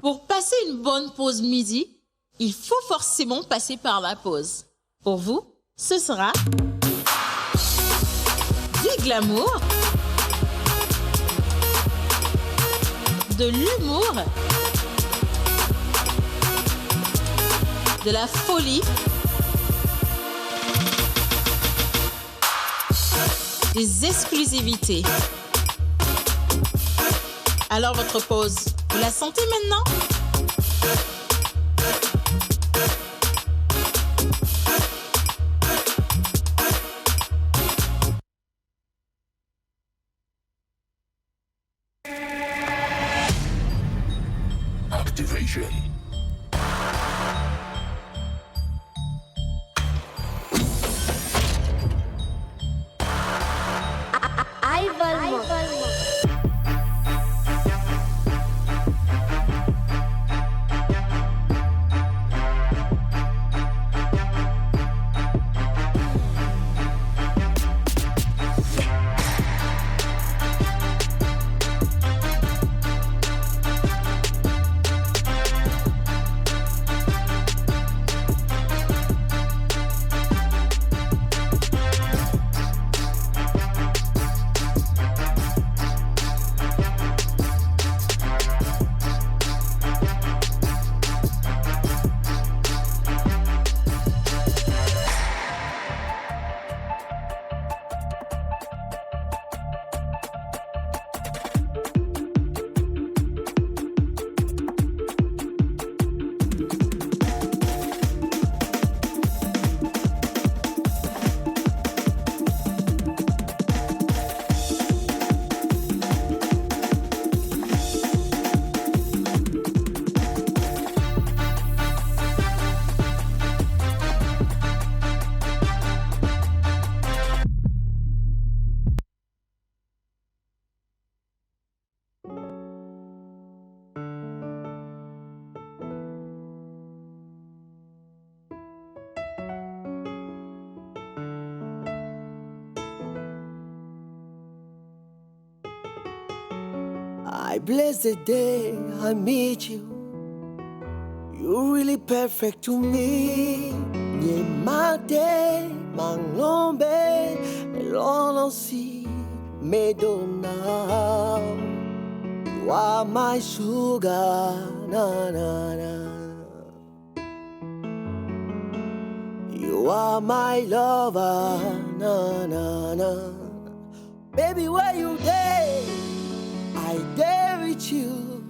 Pour passer une bonne pause midi, il faut forcément passer par la pause. Pour vous, ce sera du glamour, de l'humour, de la folie, des exclusivités. Alors votre pause, vous la sentez maintenant? Activation. I bless the day I meet you. You're really perfect to me. Niemate manglombe elonosi medona. You are my sugar, na na na. You are my lover, na na na. Baby, where you day? I dare with you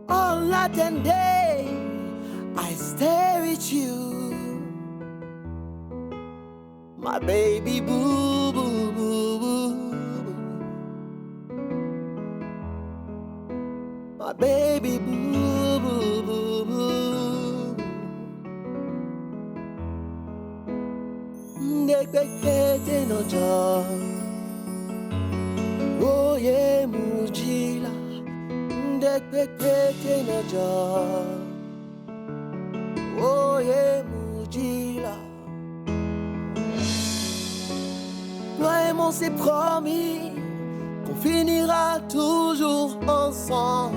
all night and day. I stare at you, my baby boo boo boo boo, my baby boo boo boo boo. Ndekete no joy. Oye mujila, ndekete na ja. Oye mujila. Toi et moi on s'est promis qu'on finira toujours ensemble.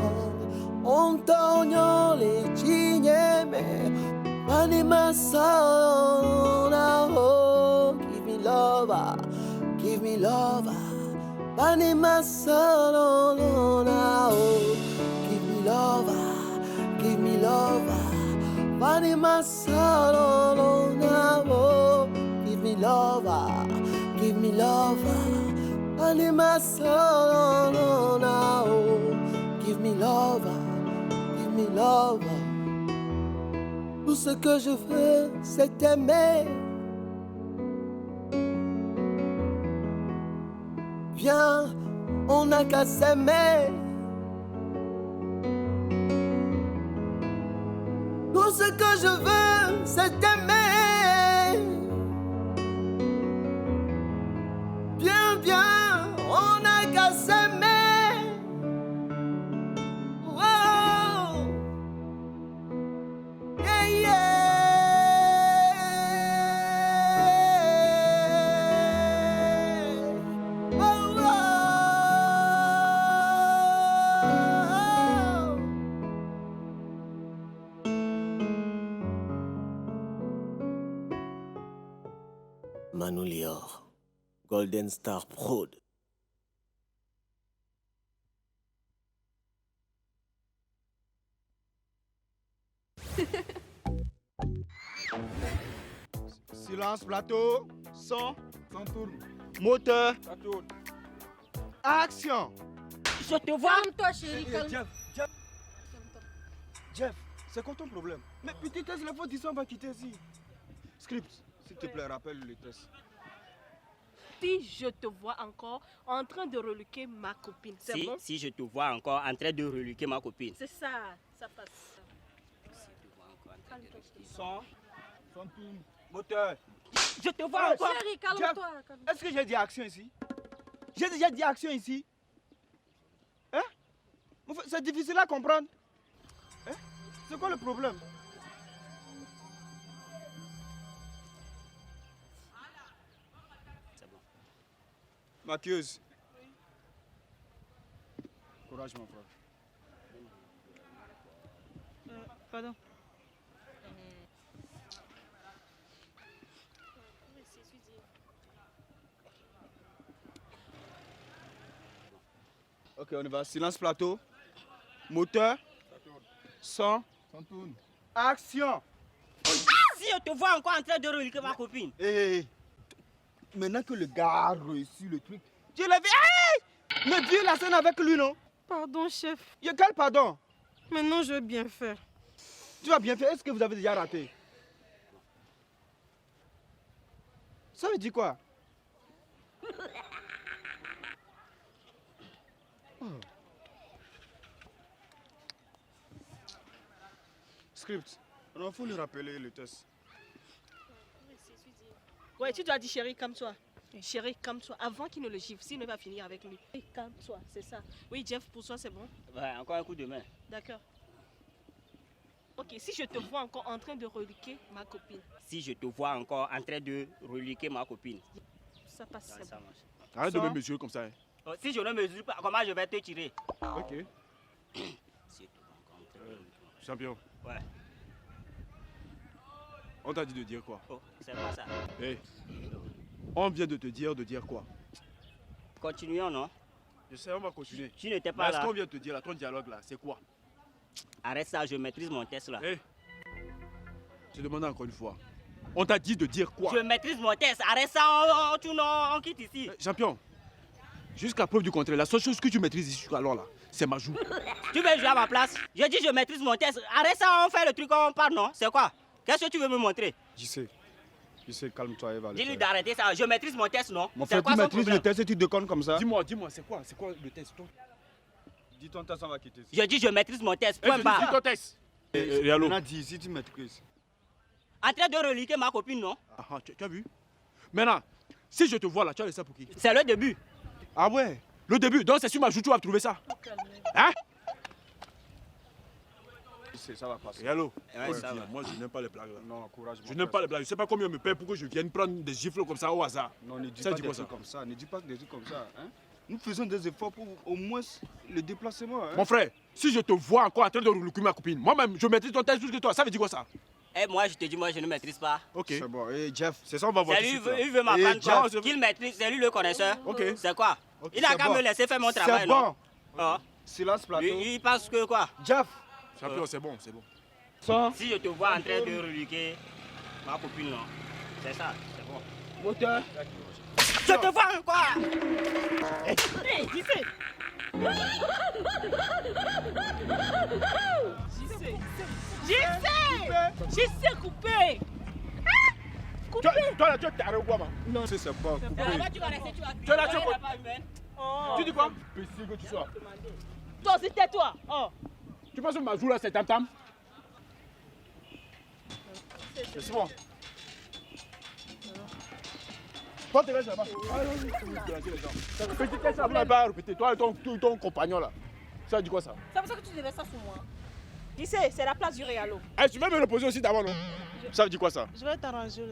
On t'oignon les chignes, mais anima sana. Oh, give me love, give me love. Anima salona, oh, give me love, give me love. Anima salona, oh, give me love, give me love. Anima salona, oh, give me love, give me love. Tout ce que je veux, c'est t'aimer. Viens, on n'a qu'à s'aimer. Tout ce que je veux, c'est t'aimer. Viens, viens, on n'a qu'à s'aimer. Oh, yeah, yeah. Oh, oh. Manu Lior, Golden Star Prod. Silence, plateau. Son. Son tourne. Moteur. Ça tourne. Action. Je te vois. Calme-toi, chérie, calme. Jeff, c'est quoi ton problème? Mais petit test, les fautes ici, on va quitter ici. Script, s'il te plaît, rappelle le test. Si je te vois encore en train de reluquer ma copine, c'est bon? Si je te vois encore en train de reluquer ma copine. C'est ça, ça passe. Son. Son tourne. Moteur. Je te vois encore. Chérie, calme-toi. Calme. Est-ce que j'ai dit action ici? J'ai déjà dit action ici. Hein? C'est difficile à comprendre. Hein? C'est quoi le problème? C'est bon. Maquilleuse. Courage, mon frère. Pardon. Ok, on y va. Silence plateau. Moteur. Son. Action. Si je te vois encore en train de reluquer ma copine. Hé, maintenant que le gars a reçu le truc, tu l'as vu? Hey! Mais dis la scène avec lui, non? Pardon, chef. Quel pardon? Maintenant, je vais bien faire. Tu vas bien faire. Est-ce que vous avez déjà raté? Ça veut dire quoi? Oh. Script, il faut lui rappeler le test. Ouais, tu dois dire chérie, calme-toi. Chérie, calme-toi. Avant qu'il ne le gifle, sinon il va finir avec lui. Hey, calme-toi, c'est ça. Oui, Jeff, pour toi, c'est bon? Ouais, encore un coup de main. D'accord. Ok, si je te vois encore en train de reluquer ma copine, Si je te vois encore en train de reluquer ma copine. ça passe, Ça, c'est ça bon. marche. Arrête de me mesurer comme ça. Hein. Oh, si je ne mesure pas, comment je vais te tirer? Ok. Si je te vois encore en train de reluquer ma copine. Champion, Ouais. on t'a dit de dire quoi? Oh, c'est pas ça. Hé, on vient de te dire quoi? Continuons, non? Je sais, on va continuer. Tu n'étais Mais pas est-ce là. qu'on vient de te dire là, ton dialogue là, c'est quoi? Arrête ça, je maîtrise mon test là. Hé, je demande encore une fois. On t'a dit de dire quoi? Je maîtrise mon test. Arrête ça, on quitte ici. Champion, jusqu'à preuve du contraire, la seule chose que tu maîtrises ici alors là, c'est ma joue. Tu veux jouer à ma place? Je dis je maîtrise mon test. Arrête ça, on fait le truc, on parle, non? C'est quoi? Qu'est-ce que tu veux me montrer? Je sais, calme-toi, Eva. Dis-lui d'arrêter ça. Je maîtrise mon test, non? Mon C'est frère, quoi tu son maîtrises le problème? test et tu déconnes comme ça? Dis-moi, c'est quoi le test? Dis ton test, on va quitter ici. Je dis je maîtrise mon test. Point barre. ton test. Réalo. On a dit ici, tu maîtrises. En train de reliquer ma copine, non? Ah, tu as vu? Maintenant, si je te vois là, tu as laissé ça pour qui? C'est le début. Ah ouais, le début. Donc c'est sur ma joue, tu vas trouver ça. Hein? Ça va passer. Réalo. Ouais, ça va. Moi, je n'aime pas les blagues là. Non, courage. Je n'aime pas les blagues. Je sais pas combien on me paye pour que je vienne prendre des gifles comme ça au hasard. Non, ne dis Ça pas dit des quoi, trucs ça? comme ça. Ne dis pas des trucs comme ça. Hein? Nous faisons des efforts pour au moins le déplacement. Hein? Mon frère, si je te vois encore en train de reluquer ma copine, moi-même, je maîtrise ton test plus que toi. Ça veut dire quoi ça? Eh, moi, je te dis, moi, je ne maîtrise pas. Ok. C'est bon. Et Jeff, C'est ça, on va voir. C'est tout lui, de suite, là. il veut m'apprendre Eh, quoi? Jeff, Qu'il maîtrise, c'est lui le connaisseur. Ok. C'est quoi? Ok, Il n'a c'est qu'à bon. me laisser faire mon C'est travail, bon. non? Ah. Silence, plateau. Il pense que quoi? Jeff, Champion, c'est bon, c'est bon. son, Si je te vois en train de reliquer ma copine, non? C'est ça, c'est bon. moteur. Je te vois encore! Hey, Jissé! Jissé coupé! Toi là, tu es taré ou quoi, man? Non, c'est pas coupé. Là-bas, tu vas rester, tu vas Tu es là, tu es la quoi? part humaine. Oh. Tu dis quoi? Imbécile que tu sois. Toi, c'était toi! Oh! Tu penses que ma joue là, c'est tam-tam? C'est bon. Toi, tu restes là-bas. Petit test, ça ne va pas répéter. Toi et ton compagnon là. Ça dit quoi ça? C'est pour ça que tu devais ça sur moi. Jissé, c'est la place du Réalo. Eh, tu vas me reposer aussi d'abord, non? Ça veut dire quoi ça? Je vais t'arranger.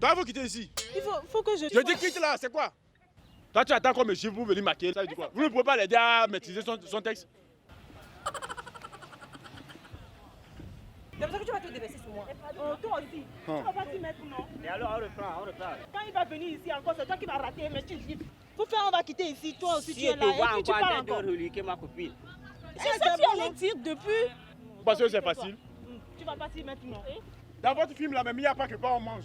Toi, il faut quitter ici. Il faut que je... Je dis quitte là, c'est quoi? Toi, tu attends qu'on me chiffre pour venir maquiller. Ça veut dire quoi? Vous ne pouvez pas l'aider à maîtriser son texte? C'est pour ça que tu vas te déverser sur moi. Oh, toi aussi. Tu vas pas t'y mettre, non? Et alors, on reprend. Quand il va venir ici encore, c'est toi qui vas rater, mais tu gifles. Faut faire, on va quitter ici. Toi aussi, Si tu je es te là. vois Et puis tu encore en parles train de encore. reluquer ma copine. C'est ça, tu allais dire depuis. Parce que c'est facile. Tu vas pas t'y mettre, non? Dans votre film là, même il n'y a pas que pas on mange.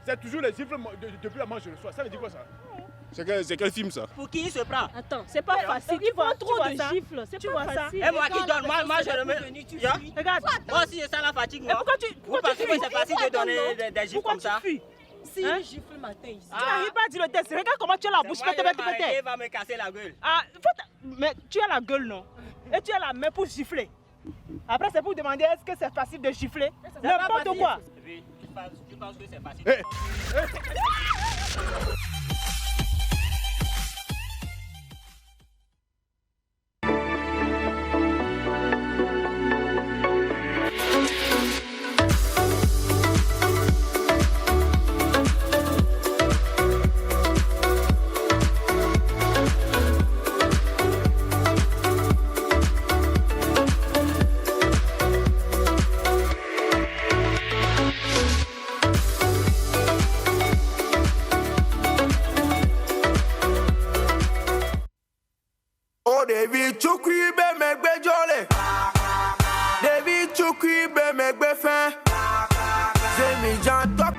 C'est toujours les gifles depuis la manche je reçois. Ça veut dire quoi ça? C'est quel film ça? Pour qui il se prend? Attends, c'est pas facile. Il prend trop de gifles. C'est pas facile. Et moi qui donne, moi je remets. Regarde. Moi aussi je sens la fatigue, Et non? pourquoi tu Vous pensez que c'est facile de donner des gifles Pourquoi comme tu ça? fuis? Si je gifle le matin ici. Tu n'arrives pas à dire le test. Regarde comment tu as la bouche. Moi, je vais m'arrêter, Peut-être. il va me casser la gueule. Ah, mais tu as la gueule, non? Et tu as la main pour gifler. Après, c'est pour demander est-ce que c'est facile de gifler? N'importe quoi. Oui, tu penses que c'est facile? Oh, David Chukwi be megbe jole. David Chukwi be megbe fin. Zemi Jan top.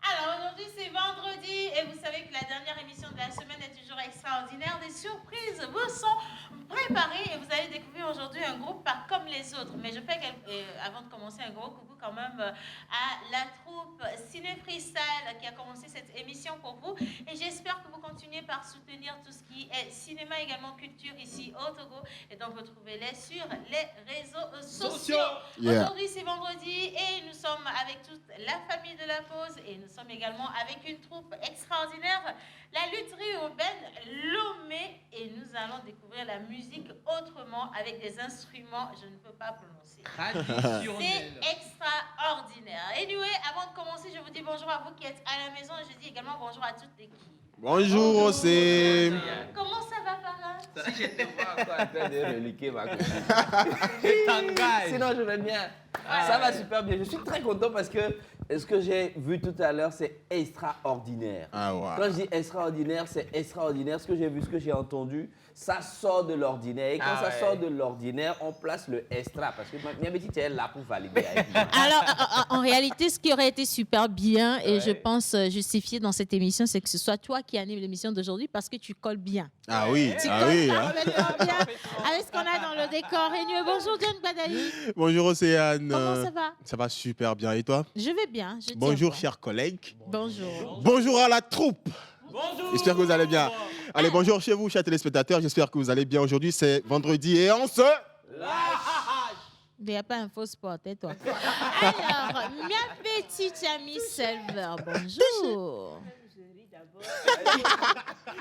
Alors aujourd'hui c'est vendredi et vous savez que la dernière émission de la semaine est toujours extraordinaire. Des surprises vous sont préparées et vous allez découvrir aujourd'hui un groupe pas comme les autres. Mais je fais avant de commencer un gros coucou quand même à la troupe Ciné Freestyle qui a commencé cette émission pour vous. Et j'espère que vous continuez par soutenir tout ce qui est cinéma, également culture ici au Togo. Et donc retrouvez-les sur les réseaux sociaux. Yeah. Aujourd'hui c'est vendredi et nous sommes avec toute la famille de la pause et nous sommes également avec une troupe extraordinaire, la lutherie urbaine Lomé, et nous allons découvrir la musique autrement avec des instruments, je ne peux pas prononcer. C'est extraordinaire. Anyway, avant de commencer, je vous dis bonjour à vous qui êtes à la maison et je dis également bonjour à toute l'équipe. Bonjour, c'est... Comment ça va par là? J'étais pas encore en train de reliquer ma copine. Sinon, je vais bien. Ça va super bien. Je suis très content parce que ce que j'ai vu tout à l'heure, c'est extraordinaire. Ah ouais. Quand je dis extraordinaire, c'est extraordinaire. Ce que j'ai vu, ce que j'ai entendu, ça sort de l'ordinaire. Et quand ça sort de l'ordinaire, on place le extra. Parce que ma petite est là pour valider. Alors, en réalité, ce qui aurait été super bien et je pense justifié dans cette émission, c'est que ce soit toi qui anime l'émission d'aujourd'hui parce que tu colles bien. Ah oui, Tu ah colles oui. Hein. parfaitement bien avec ce qu'on a dans le décor. Et nous, bonjour John Badali. Bonjour Océane. Comment ça va? Ça va super bien. Et toi? Je vais bien. Je tiens Bonjour bon. chers collègues. Bonjour. Bonjour à la troupe. Bonjour. J'espère que vous allez bien. Allez, bonjour chez vous, chers téléspectateurs. J'espère que vous allez bien. Aujourd'hui, c'est vendredi et on se... Il n'y a pas un faux spot, et toi? Alors, ma petite amie Selver, bonjour.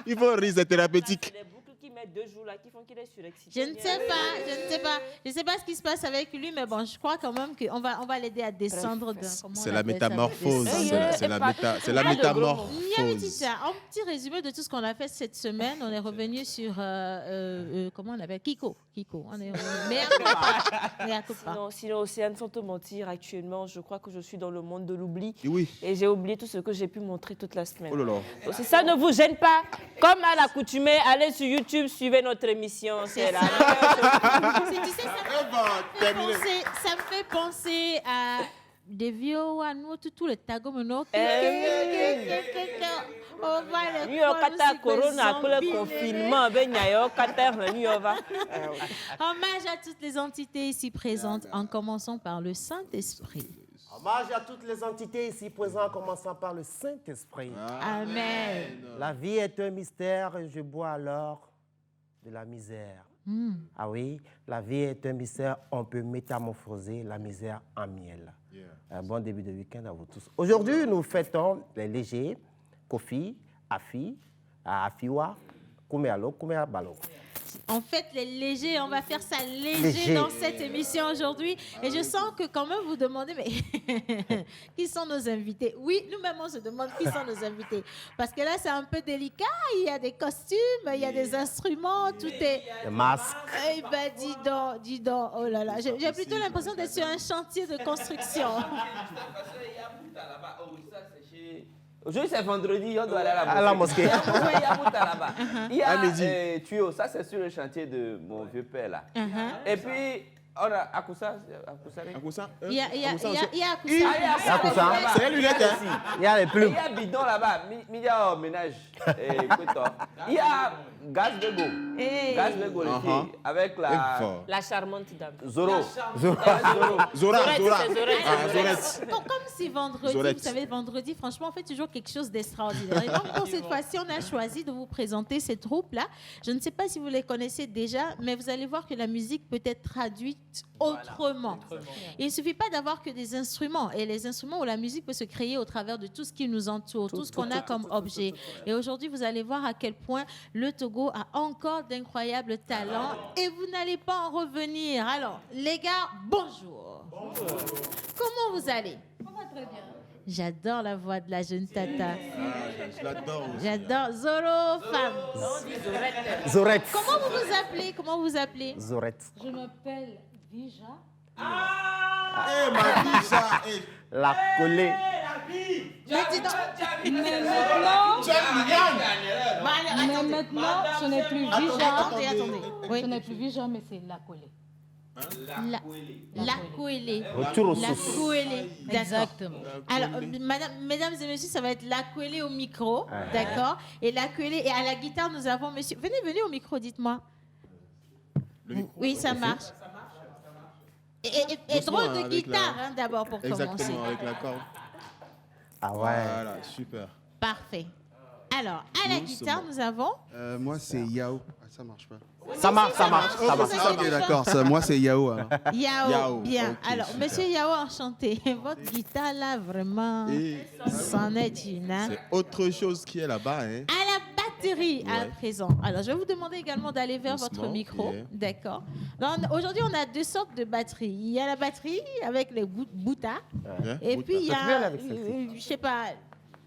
Il faut rire, c'est thérapeutique. Les boucles qui mettent 2 jours là, qui font qu'il est surexcité. Je ne sais pas. Je ne sais pas ce qui se passe avec lui, mais bon, je crois quand même qu'on va l'aider à descendre. C'est la métamorphose. C'est la métamorphose. Un petit résumé de tout ce qu'on a fait cette semaine. On est revenu sur, comment on appelle Kiko. On est Sinon, Océane, sans te mentir, actuellement, je crois que je suis dans le monde de l'oubli. Oui. Et j'ai oublié tout ce que j'ai pu montrer toute la semaine. Oh là là. Donc, si ça ne vous gêne pas, comme à l'accoutumée, allez sur YouTube, suivez notre émission. C'est là. Tu sais, ça me fait penser à des vieux à nous, tout le tago maintenant. On va les New York kata corona après le confinement ben New kata New York va. Hommage à toutes les entités ici présentes en commençant par le Saint-Esprit. Hommage à toutes les entités ici présentes en commençant par le Saint-Esprit. Amen. La vie est un mystère et je bois alors de la misère. Ah oui, la vie est un mystère, on peut métamorphoser la misère en miel. Un bon début de week-end à vous tous. Aujourd'hui, nous fêtons les légers, Kofi, Afi, Afiwa, Kouméalo, Kouméabalo. En fait, les légers, on va faire ça léger dans cette émission aujourd'hui. Et je sens que quand même vous demandez, mais qui sont nos invités? Oui, nous-mêmes, on se demande qui sont nos invités. Parce que là, c'est un peu délicat. Il y a des costumes, il y a des instruments, tout est... Les masques. Eh ben, dis donc, oh là là. J'ai plutôt l'impression d'être sur un chantier de construction. Aujourd'hui, c'est vendredi, on doit aller à la mosquée. Il y a Bouta là-bas. Il y a tuyau, ça c'est sur le chantier de mon vieux père là. Et puis, on a Akoussa. Il y a Akoussa. C'est les lunettes, hein. Il y a les plumes. Il y a bidon là-bas, il y a ménage. Il y a Gaz Bego. Gaz Bego, les filles, avec La charmante dame. Zoro. Zorette. Comme c'est vendredi, vous savez, vendredi, franchement, on fait toujours quelque chose d'extraordinaire. Et donc, pour cette fois-ci, on a choisi de vous présenter ces troupes-là. Je ne sais pas si vous les connaissez déjà, mais vous allez voir que la musique peut être traduite autrement. Il ne suffit pas d'avoir que des instruments. Et les instruments ou la musique peut se créer au travers de tout ce qui nous entoure, tout ce qu'on a comme objet. Et aujourd'hui, vous allez voir à quel point le Togo a encore d'incroyables talents et vous n'allez pas en revenir. Alors, les gars, bonjour. Comment vous allez? Très bien. J'adore la voix de la jeune tata. Je l'adore aussi. J'adore. Zoro, femme. Zorette. Comment vous appelez? Zorette. Je m'appelle Vija. Eh, ma Vija. La collée. Mais maintenant, ce n'est plus Vija. Attendez. Ce n'est plus Vija, mais c'est la collée. La Kouélé. Retour aux La sources. Kouélé. D'accord. Exactement. Alors, mesdames et messieurs, ça va être la Kouélé au micro. D'accord. Et la Kouélé. Et à la guitare, nous avons monsieur. Venez au micro, dites-moi. Oui, ça marche. Et drôle de guitare, d'abord, pour commencer. Exactement, avec la corde. Ah ouais. Voilà, super. Parfait. Alors, à la guitare, nous avons... Moi, c'est Yao. Ah, ça marche pas. Ça marche. Ok, d'accord. Moi, c'est Yao. Alors. Yao, bien. ok, Alors, super. monsieur Yao, enchanté. Votre guitare, là, vraiment, c'en est une. Hein? C'est autre chose qui est là-bas. Hein. À la batterie, à présent. Alors, je vais vous demander également d'aller vers votre Doucement, micro. yeah. D'accord. Aujourd'hui, on a deux sortes de batteries. Il y a la batterie avec les boutas. Et puis, il y a, je sais pas...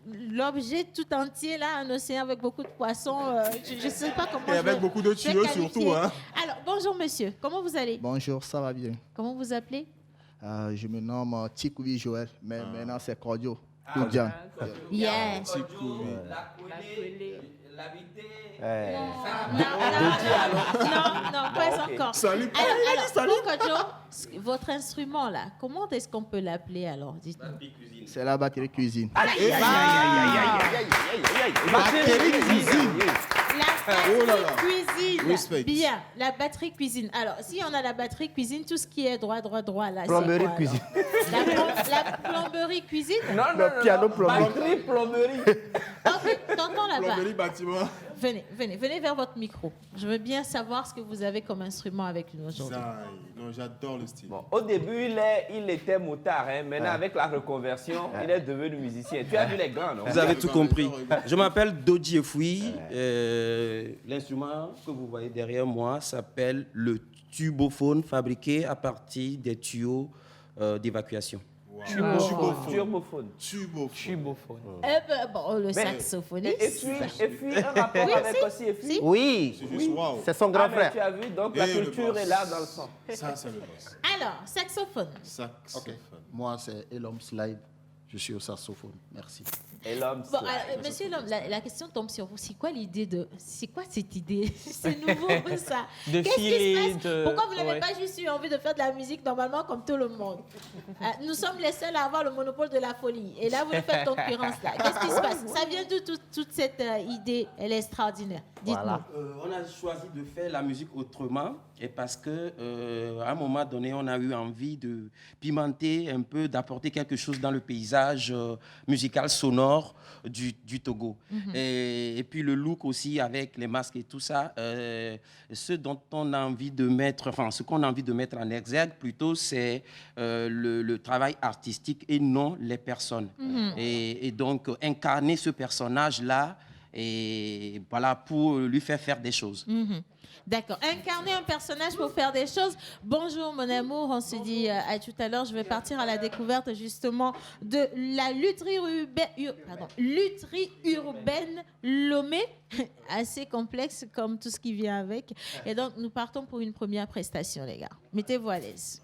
L'objet tout entier, là, un océan avec beaucoup de poissons, je ne sais pas comment... Et avec beaucoup de tuyaux surtout. Hein. Alors, bonjour monsieur, comment vous allez? Bonjour, ça va bien. Comment vous appelez? Je me nomme Tikoui Joël, mais maintenant c'est Cordio. Koudian. Yes. Non, pas encore. Salut. Alors, Kodjo, votre instrument, là, comment est-ce qu'on peut l'appeler, alors? Dites-nous. C'est la batterie cuisine. Batterie cuisine. La batterie cuisine. Respect. Bien, la batterie cuisine. Alors, si on a la batterie cuisine, tout ce qui est droit, là, Plomberie c'est quoi, cuisine. La plomberie cuisine. Non, piano plomberie. Batterie plomberie. Ok, t'entends là-bas. Plomberie bâtiment. Venez vers votre micro. Je veux bien savoir ce que vous avez comme instrument avec nous aujourd'hui. Non, j'adore le style. Bon, au début, il était motard. Hein. Maintenant, avec la reconversion, il est devenu musicien. Tu as vu les grands, non? Vous avez tout compris. Je m'appelle Doji Efoui. L'instrument que vous voyez derrière moi s'appelle le tubophone, fabriqué à partir des tuyaux d'évacuation. Turbophone. Le saxophoniste. Et puis un rapport avec aussi Efoui. Oui, c'est son grand frère. Tu as vu, donc la culture est là dans le sang. Ça, c'est le boss. Alors, saxophone. Saxophone. Moi, c'est Elom Slide. Je suis au saxophone. Merci. Et l'homme. Bon, monsieur l'homme, la question tombe sur vous. C'est quoi l'idée de... C'est quoi cette idée? C'est nouveau, ça. Qu'est-ce qui se passe? Pourquoi vous n'avez pas juste eu envie de faire de la musique normalement comme tout le monde? Nous sommes les seuls à avoir le monopole de la folie. Et là, vous nous faites concurrence là. Qu'est-ce qui se passe? Ça vient d'où toute cette idée? Elle est extraordinaire. Dites-nous. Voilà. On a choisi de faire la musique autrement et parce que à un moment donné, on a eu envie de pimenter un peu, d'apporter quelque chose dans le paysage musical sonore nord du Togo. Et puis le look aussi avec les masques et tout ça, ce dont on a envie de mettre, enfin ce qu'on a envie de mettre en exergue plutôt, c'est le travail artistique et non les personnes. Et donc incarner ce personnage-là, et voilà, pour lui faire des choses. D'accord. Incarner un personnage pour faire des choses. Bonjour mon amour, on se dit à tout à l'heure. Je vais partir à la découverte justement de la lutherie urbaine Lomé, assez complexe comme tout ce qui vient avec. Et donc nous partons pour une première prestation les gars. Mettez-vous à l'aise.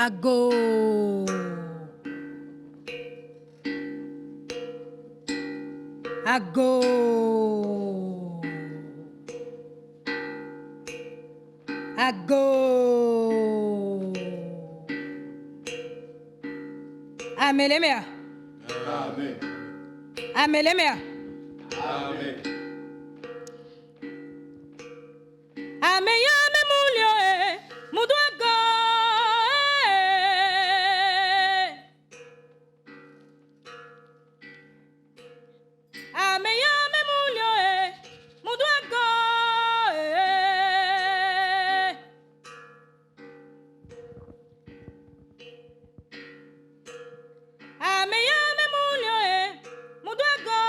Ago. Ago. Ago. Amelemea. Amen. Amelemea. Amen. Ameya memulio muduago. Ameya memulio muduago. Ameya memulio muduago.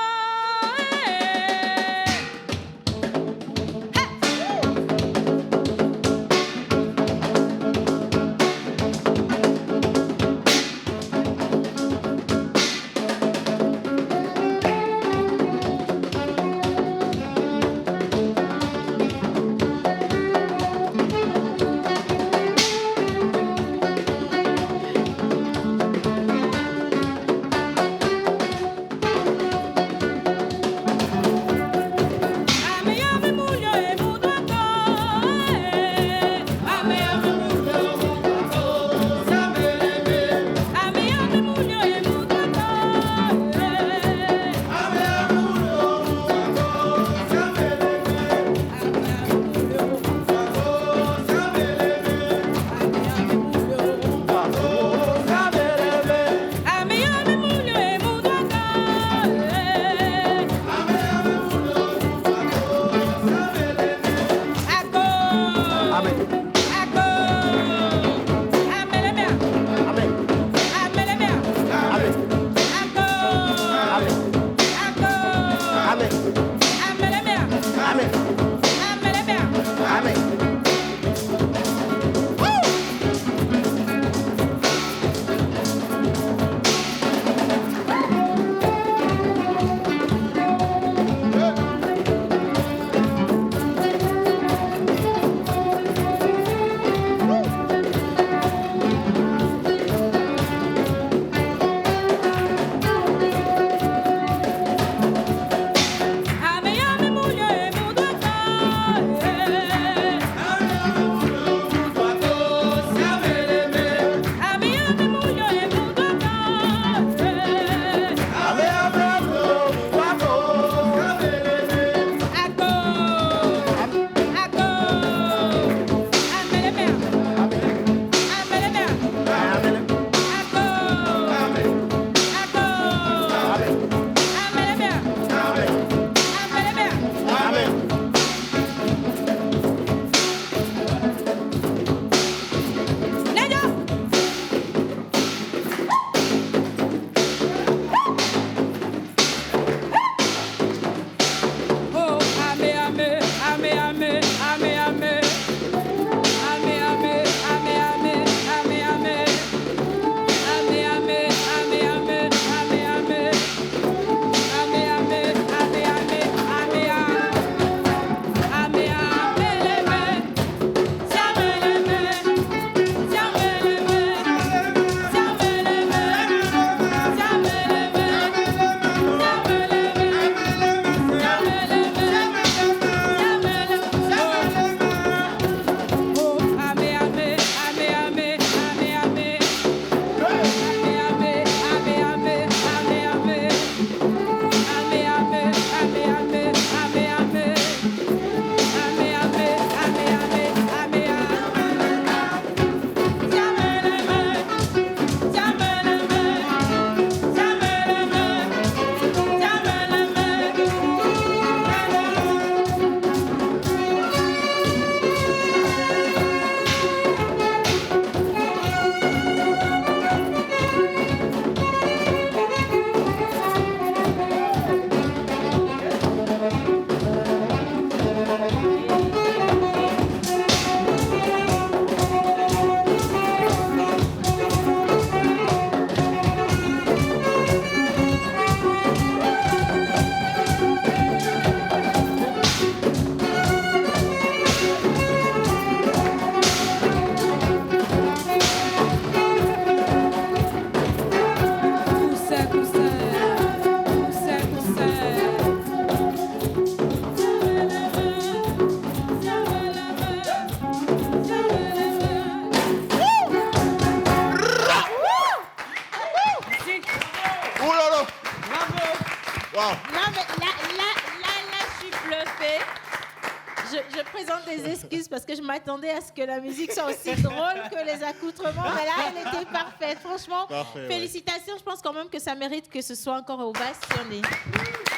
je présente des excuses parce que je m'attendais à ce que la musique soit aussi drôle que les accoutrements, mais là, elle était parfaite. Franchement, Parfait, félicitations. Je pense quand même que ça mérite que ce soit encore ovationné.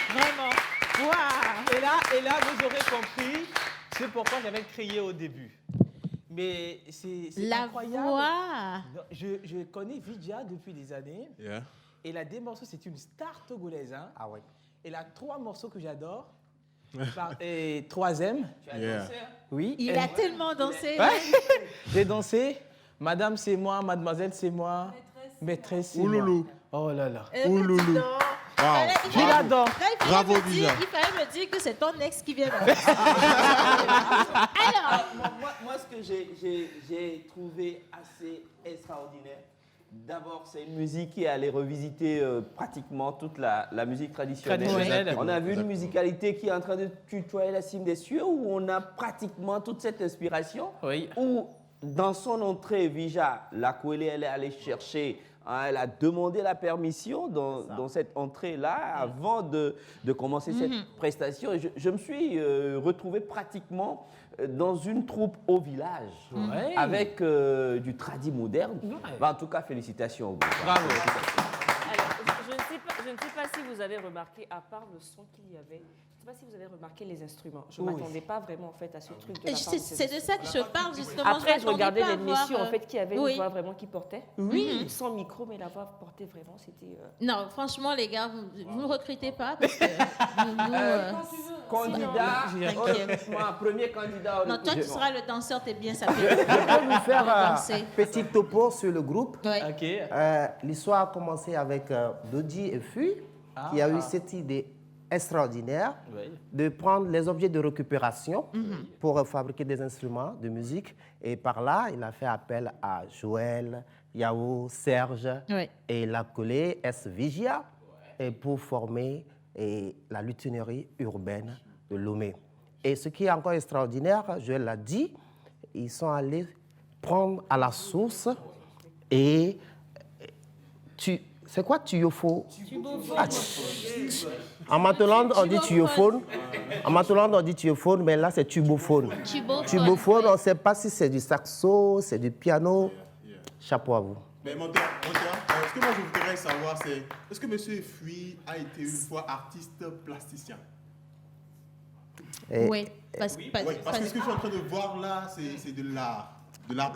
Vraiment. Waouh. Et là, vous aurez compris c'est pourquoi j'avais crié au début. Mais c'est La incroyable. voix. Je connais Vidja depuis des années. Yeah. Et la des morceaux, c'est une star togolaise. Hein. Ah ouais. Elle a 3 morceaux que j'adore. Et troisième. Tu as Yeah. dansé, hein? Oui. Il a tellement dansé. Ouais. J'ai dansé. Madame, c'est moi. Mademoiselle, c'est moi. Maîtresse, c'est moi. Ouloulou. Oh là là. Ouloulou. Wow. Je l'adore. Bravo, Bija. Il fallait me dire que c'est ton ex qui vient. Alors, Moi, ce que j'ai trouvé assez extraordinaire, d'abord, c'est une musique qui est allée revisiter pratiquement toute la musique traditionnelle. Traditionnelle. On a vu une musicalité qui est en train de tutoyer la cime des cieux, où on a pratiquement toute cette inspiration. Oui. Où, dans son entrée, Vija, la Kouélé, elle est allée chercher, hein, elle a demandé la permission dans cette entrée-là avant de commencer cette prestation. Et je me suis retrouvé pratiquement dans une troupe au village, Ouais. avec du tradi moderne. Ouais. Bah, en tout cas, félicitations. au groupe. Bravo. Alors, je ne sais pas si vous avez remarqué, à part le son qu'il y avait, je ne sais pas si vous avez remarqué les instruments. Je ne Oui. m'attendais pas vraiment en fait à ce truc de la part de ces c'est de ça que je parle justement. Après, je regardais les m'attendais pas à messieurs voir, en fait qui avaient oui. une voix vraiment qui portait. Oui. Sans micro, mais la voix portait vraiment. C'était. Non, franchement, les gars, vous ne recrutez pas parce que nous, Candidat, t'inquiète. honnêtement, premier candidat. Non, toi, tu seras le danseur, t'es bien sapé. Je peux vous faire un danser. petit topo sur le groupe. Ouais. Ok. L'histoire a commencé avec Dodi et Fui, qui a eu cette idée extraordinaire Oui. de prendre les objets de récupération pour fabriquer des instruments de musique. Et par là, il a fait appel à Joël, Yao, Serge Ouais. et l'accolé S. Vigia et pour former la lutinerie urbaine de Lomé. Et ce qui est encore extraordinaire, Joël l'a dit, ils sont allés prendre à la source et c'est quoi tuyofo? Ah, en Matelande, on dit tuyophone. En Matelande, on dit tuyophone, mais là, c'est tubophone. Tubophone, on ne sait pas si c'est du saxo, c'est du piano. Chapeau à vous. Mais Monteur, ce que moi je voudrais savoir, c'est est-ce que M. Fui a été une fois artiste plasticien? Oui, parce Oui, parce que ce que je suis en train de voir là, c'est de l'art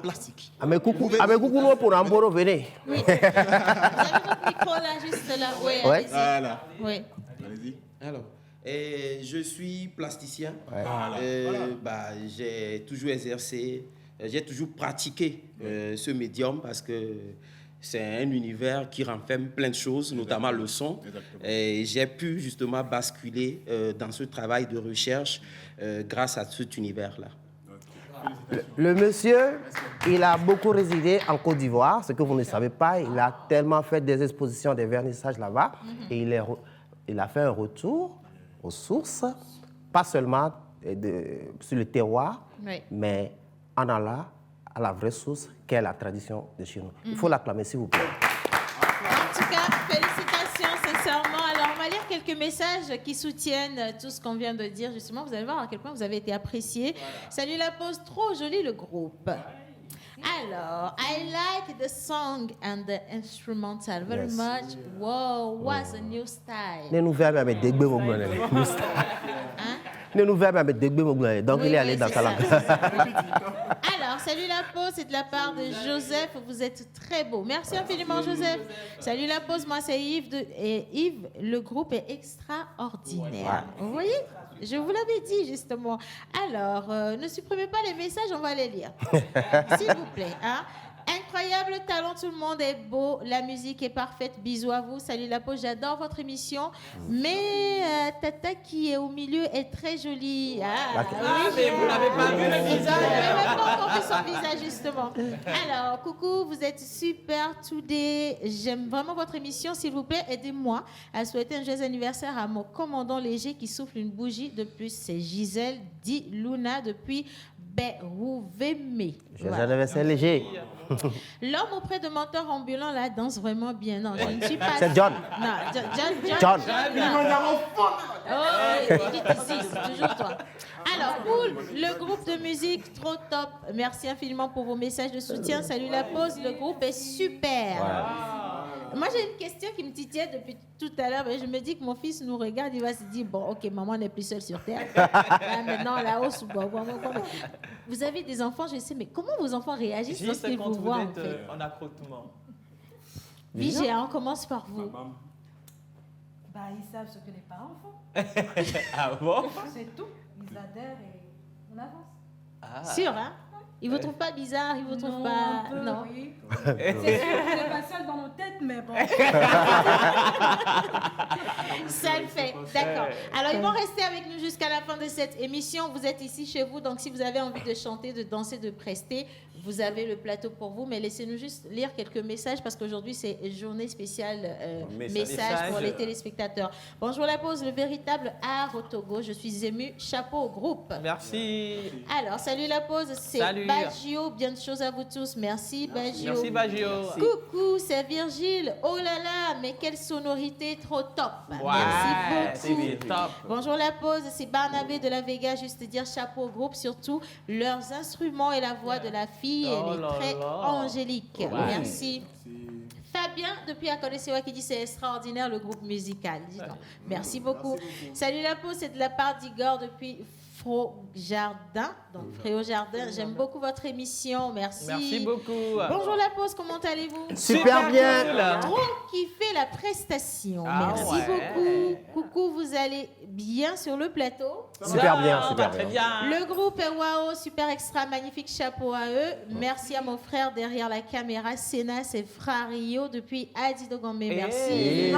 plastique. Ah, mais coucou, nous, pour Amboro, venez. Oui. Vous avez votre micro là, juste là. Oui, Ouais. allez-y. Voilà. Oui. Allez-y. Alors, je suis plasticien. Voilà. Bah, j'ai toujours exercé, j'ai toujours pratiqué ce médium parce que c'est un univers qui renferme plein de choses, notamment le son. Et j'ai pu justement basculer dans ce travail de recherche grâce à cet univers-là. Le monsieur, il a beaucoup résidé en Côte d'Ivoire, ce que vous ne savez pas. Il a tellement fait des expositions, des vernissages là-bas. Et il a fait un retour aux sources, pas seulement sur le terroir, Oui. mais en allant à la vraie source, qu'est la tradition de chez nous. Il faut l'acclamer, s'il vous plaît. En tout cas, félicitations sincèrement. Alors, on va lire quelques messages qui soutiennent tout ce qu'on vient de dire. Justement, vous allez voir à quel point vous avez été appréciés. Salut la pause, trop joli le groupe. Alors, I like the song and the instrumental very much. Wow, what's a new style? Ne nous verrons avec des gbés, mon gars. Ne nous verrons avec des gbés, mon gars. Donc, il est allé dans sa langue. Alors, salut la pause, c'est de la part de Joseph. Vous êtes très beau. Merci infiniment, Joseph. Salut la pause, moi c'est Yves. Et Yves, le groupe est extraordinaire. Vous voyez? Je vous l'avais dit justement. Alors, ne supprimez pas les messages, on va les lire. S'il vous plaît. Hein? Incroyable talent, tout le monde est beau, la musique est parfaite. Bisous à vous, salut la pause, j'adore votre émission. Mais Tata qui est au milieu est très jolie. Mais vous n'avez pas vu le visage. Vous n'avez même pas encore vu son visage justement. Alors, coucou, vous êtes super today. J'aime vraiment votre émission, s'il vous plaît, aidez-moi à souhaiter un joyeux anniversaire à mon commandant léger qui souffle une bougie depuis. C'est Gisèle, dit Luna depuis Berouvemé. Joyeux anniversaire léger. L'homme auprès de menteur ambulant là danse vraiment bien. Non, je ne suis pas. C'est John. Non, John. John. Non. Oh, il dit ici, c'est toujours toi. Alors, pour cool. Le groupe de musique, trop top. Merci infiniment pour vos messages de soutien. Salut la pause, le groupe est super. Moi, j'ai une question qui me titillait depuis tout à l'heure. Je me dis que mon fils nous regarde, il va se dire, bon, ok, maman n'est plus seule sur Terre. Là, maintenant, là-haut, vous avez des enfants, je sais, mais comment vos enfants réagissent lorsqu'ils vous voient en fait? En accrotement. Vigéa, on commence par vous. Bah, ils savent ce que les parents font. Ah bon? C'est tout. Ils adhèrent et on avance. Ah. Sûr, hein? Ils vous trouvent pas bizarre, ils vous trouvent pas... Un peu, non. oui. C'est sûr qu'on n'est pas seul dans nos têtes, mais bon. Ça le fait, d'accord. Alors, ils vont rester avec nous jusqu'à la fin de cette émission. Vous êtes ici chez vous, donc si vous avez envie de chanter, de danser, de prester, vous avez le plateau pour vous. Mais laissez-nous juste lire quelques messages parce qu'aujourd'hui, c'est journée spéciale message pour les téléspectateurs. Bonjour la pause, le véritable art au Togo. Je suis émue. Chapeau au groupe. Merci. Alors, salut la pause, c'est Bagio. Bien de choses à vous tous. Merci Bagio. Merci Bagio. Coucou, c'est Virgile. Oh là là, mais quelle sonorité trop top. Ouais, Merci beaucoup. c'est top. Bonjour la pause, c'est Barnabé de la Vega. Juste dire chapeau au groupe, surtout leurs instruments et la voix de la fille. Elle est très angélique. Ouais. Merci. Fabien, depuis Akodesewa, qui dit c'est extraordinaire le groupe musical. Dis donc. Merci beaucoup. Salut la pause, c'est de la part d'Igor depuis Jardin. Donc Fréo Jardin, j'aime beaucoup votre émission. Merci. Merci beaucoup. Bonjour la pause, comment allez-vous? Super bien. Trop kiffé la prestation. Ah Merci ouais. beaucoup. Coucou, vous allez bien sur le plateau? Super bien, super très bien. bien. Le groupe est waouh, super extra, magnifique, chapeau à eux. Merci à mon frère derrière la caméra, Sénas et Frario depuis Adidogombe. Merci.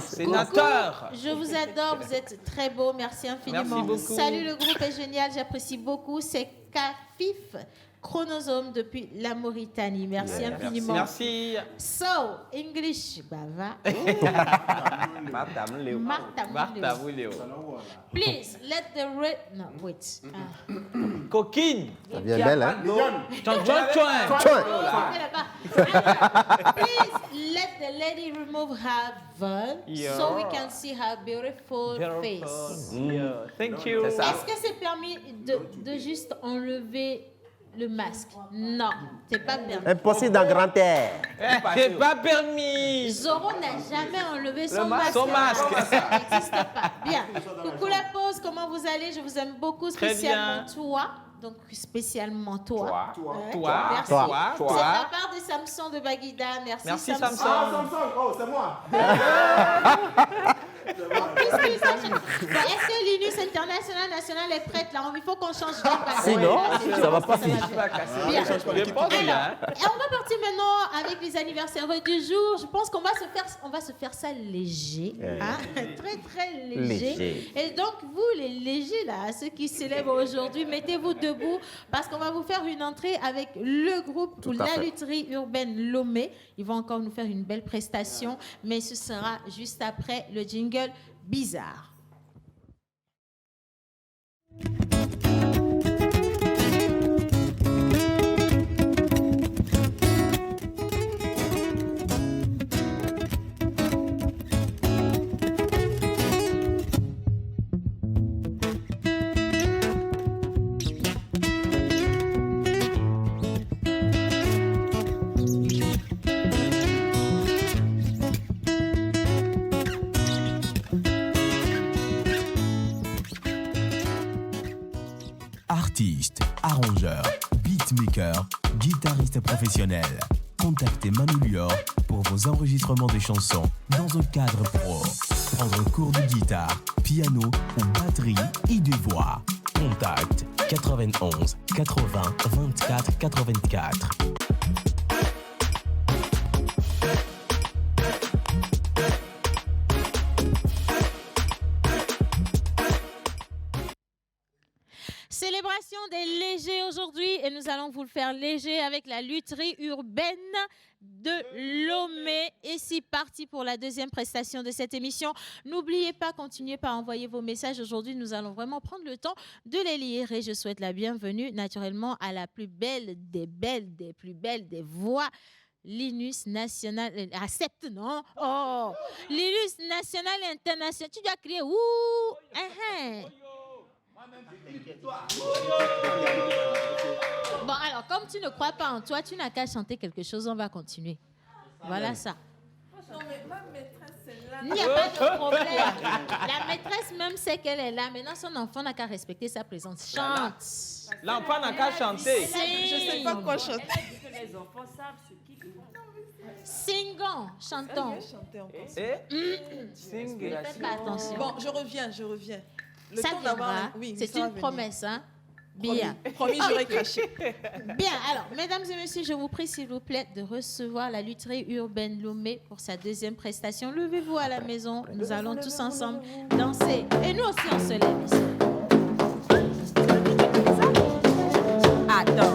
Sénateur. Coucou, je vous adore, vous êtes très beaux, merci infiniment. Merci beaucoup. Salut, le groupe est génial, j'apprécie beaucoup. C'est Kafif Chronosome depuis la Mauritanie. Merci infiniment. Merci. So, English, Bava. Martha Mleo. Martha Mleo. Please, let the red... No, wait. Coquine. Ça vient belle, hein? Please let the lady remove her veil so we can see her beautiful face. Yeah. Thank you. Est-ce que c'est permis de juste enlever le masque? Non, c'est pas permis. Impossible dans grand air. C'est pas permis. Zoro n'a jamais enlevé son masque. Son masque. Ça n'existe pas. Bien. Coucou la pause, comment vous allez? Je vous aime beaucoup, Très spécialement bien. toi. Donc, spécialement toi. Toi. Merci. Toi. C'est de la part de Samson de Baguida. Merci Samson. Ah, Samsung, oh, c'est moi. Est-ce que Linus International National est prête là? Il faut qu'on change d'emploi. Sinon, ça va pas finir. Bien. Je pense bien. Et on va partir maintenant avec les anniversaires du jour. Je pense qu'on va se faire ça léger, hein? Très très léger. Et donc vous les légers là, ceux qui célèbrent aujourd'hui, mettez-vous debout parce qu'on va vous faire une entrée avec le groupe pour la lutherie urbaine Lomé. Ils vont encore nous faire une belle prestation, mais ce sera juste après le jingle bizarre. Artiste, arrangeur, beatmaker, guitariste professionnel. Contactez Manu Lior pour vos enregistrements de chansons dans un cadre pro. Prendre cours de guitare, piano ou batterie et de voix. Contact 91 80 24 84. Célébration des légers aujourd'hui et nous allons vous le faire léger avec la lutherie urbaine de Lomé. Et c'est parti pour la deuxième prestation de cette émission. N'oubliez pas, continuez par envoyer vos messages. Aujourd'hui, nous allons vraiment prendre le temps de les lire et je souhaite la bienvenue naturellement à la plus belle des plus belles des voix. Linus National... Accepte, non? Oh! Linus National et International. Tu dois crier ouh! tu ne crois pas en toi, tu n'as qu'à chanter quelque chose, on va continuer. Voilà ça. Non, mais ma maîtresse est là. Il n'y a pas de problème. La maîtresse même sait qu'elle est là. Maintenant, son enfant n'a qu'à respecter sa présence. Chante. L'enfant n'a qu'à chanter. Je ne sais pas quoi chanter. Elle a dit que les enfants savent ce qu'ils font. Singons, chantons. Faites pas attention. Bon, je reviens. Le Ça temps d'avoir- viendra. oui, C'est ça va une venir. promesse, hein? Bien. Promis, j'aurai craché. Bien, alors, mesdames et messieurs, je vous prie, s'il vous plaît, de recevoir la lutterie urbaine Lomé pour sa deuxième prestation. Levez-vous à la maison, nous allons tous ensemble danser. Et nous aussi, on se lève ici. Attends.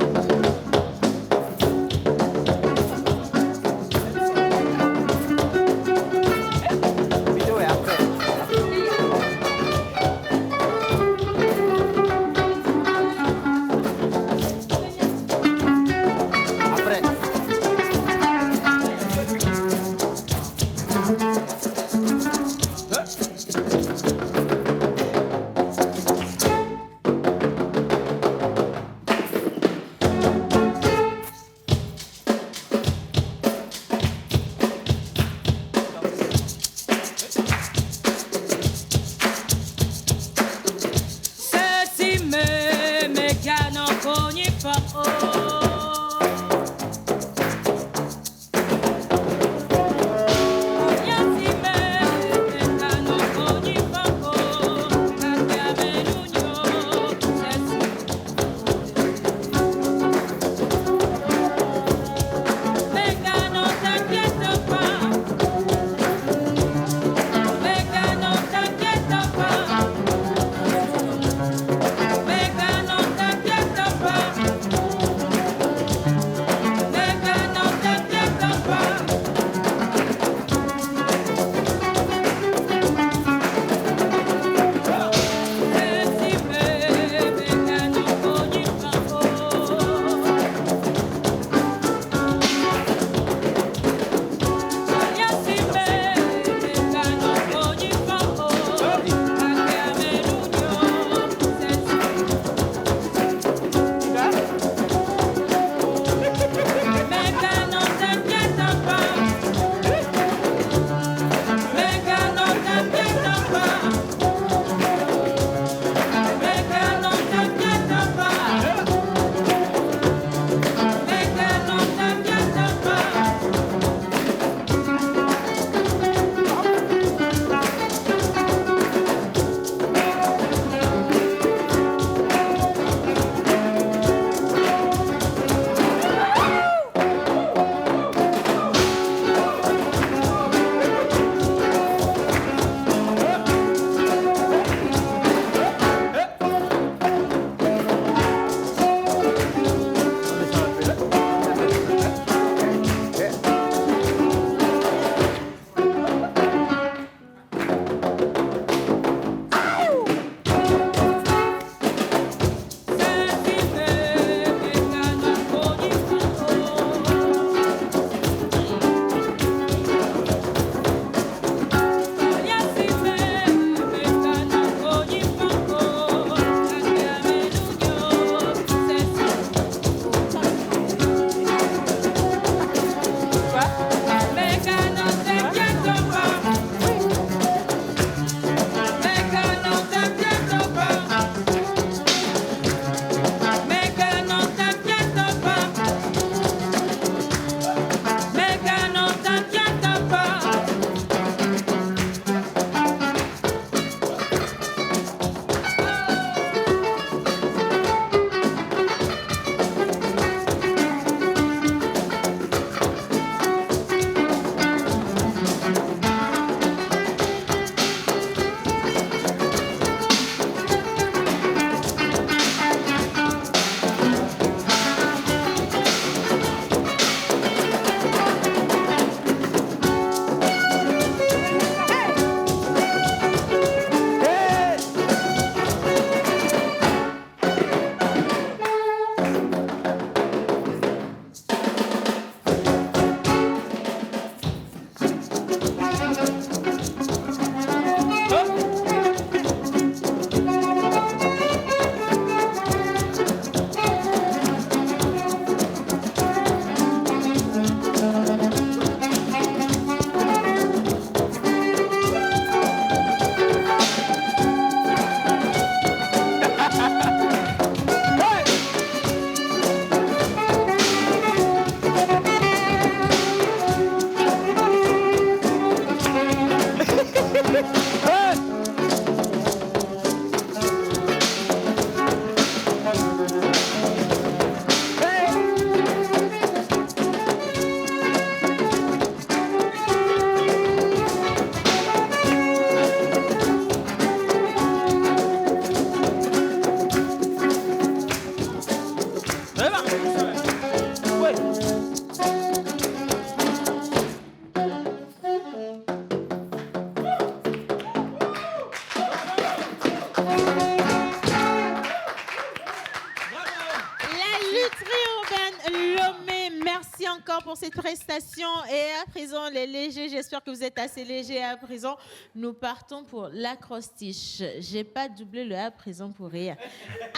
pour cette prestation. Et à présent, les légers, j'espère que vous êtes assez légers à présent. Nous partons pour l'acrostiche. J'ai pas doublé le à présent pour rien.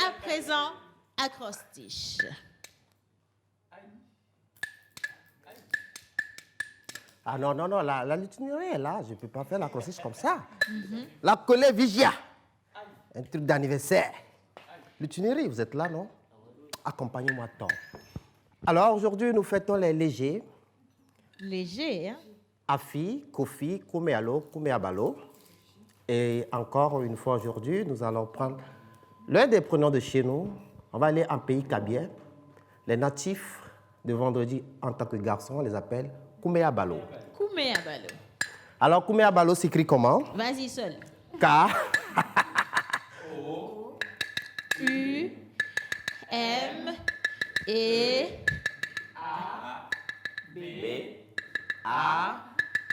À présent, acrostiche. Ah non, la lutinerie est là. Je ne peux pas faire l'acrostiche comme ça. La collée vigia. Un truc d'anniversaire. Lutinerie, vous êtes là, non? Accompagnez-moi tant. Alors, aujourd'hui, nous fêtons les légers. Léger, hein? Afi, Kofi, Kumealo, Kumeabalo. Et encore une fois aujourd'hui, nous allons prendre l'un des prénoms de chez nous. On va aller en pays kabien. Les natifs de vendredi, en tant que garçons, on les appelle Kumeabalo. Kumeabalo. Alors, Kumeabalo s'écrit comment? Vas-y seul. K. U. M. E. A. B. A.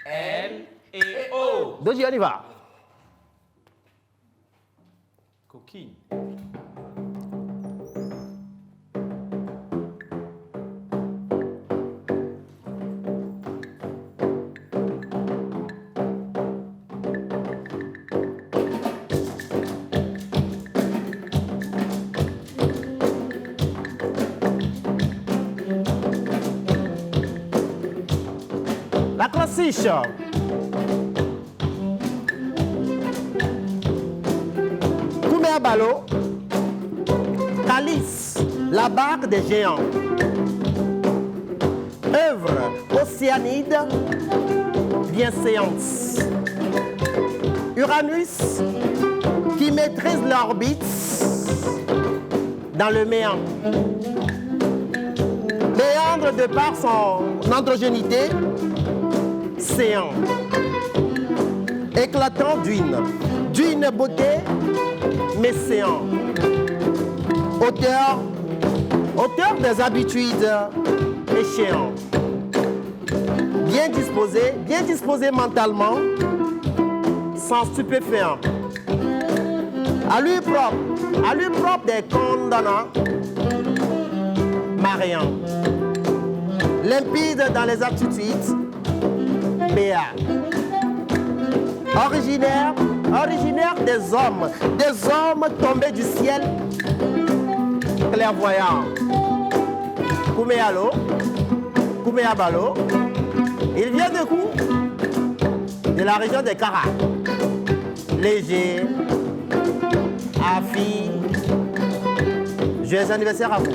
L. Et O. Doji, on y va. Coquille. La classiche. Kumeabalo. Calice, la barque des géants. Œuvre océanide, bienséance. Uranus, qui maîtrise l'orbite dans le méandre. Méandre de par son androgénité, séant. Éclatant d'une beauté, mais séant. Auteur des habitudes échéants. Bien disposé mentalement, sans stupéfiant. À lui propre des condamnants, mariant. Limpide dans les aptitudes, béat. Originaire des hommes tombés du ciel, clairvoyants. Kumeabalo, il vient de où? De la région des Kara. Léger, Afi, joyeux anniversaire à vous.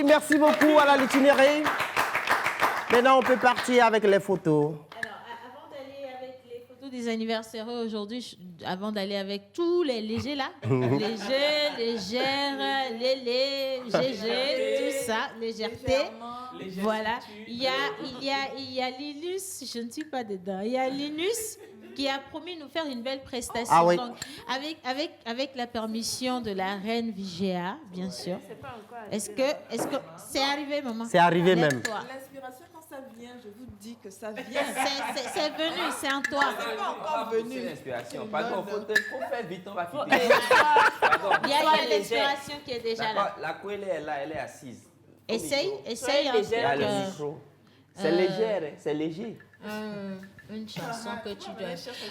Merci beaucoup à la lutinerie. Maintenant, on peut partir avec les photos. Alors, avant d'aller avec les photos des anniversaires aujourd'hui, avant d'aller avec tous les légers là, légers, légères, lélés, GG, tout ça, légèreté. Voilà. Il y a Linus, je ne suis pas dedans. Il y a Linus qui a promis de nous faire une belle prestation. Ah oui. Donc, avec la permission de la reine Vigéa, bien sûr. Est-ce que c'est arrivé, maman? C'est arrivé même. Lève-toi. L'inspiration, quand ça vient, je vous dis que ça vient. C'est venu, c'est en toi. C'est pas encore venu. C'est l'inspiration. Pardon, faut faire vite, on va quitter. Il y a l'inspiration qui est déjà là. La Kouélé est là, elle est assise. Essaye un Il y a le truc. micro. C'est léger, hein, c'est léger. Une chanson que tu dois.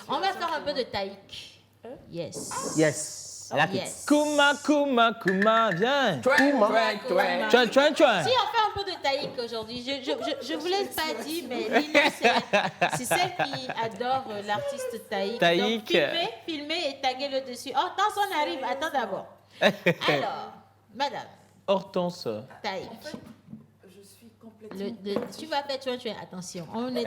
On va faire un peu de taïk. Yes. Yes. Yes. Kuma, viens. Kuma. Tchouin. Si on fait un peu de taïk aujourd'hui, je vous l'ai pas dit, mais Lina, c'est celle qui adore l'artiste taïk. Taïk. Donc, filmez et taguez le dessus. Oh, Tanson arrive. Attends d'abord. Alors, madame. Hortense. Taïk. Je suis complètement Tu vas faire tu attention. On est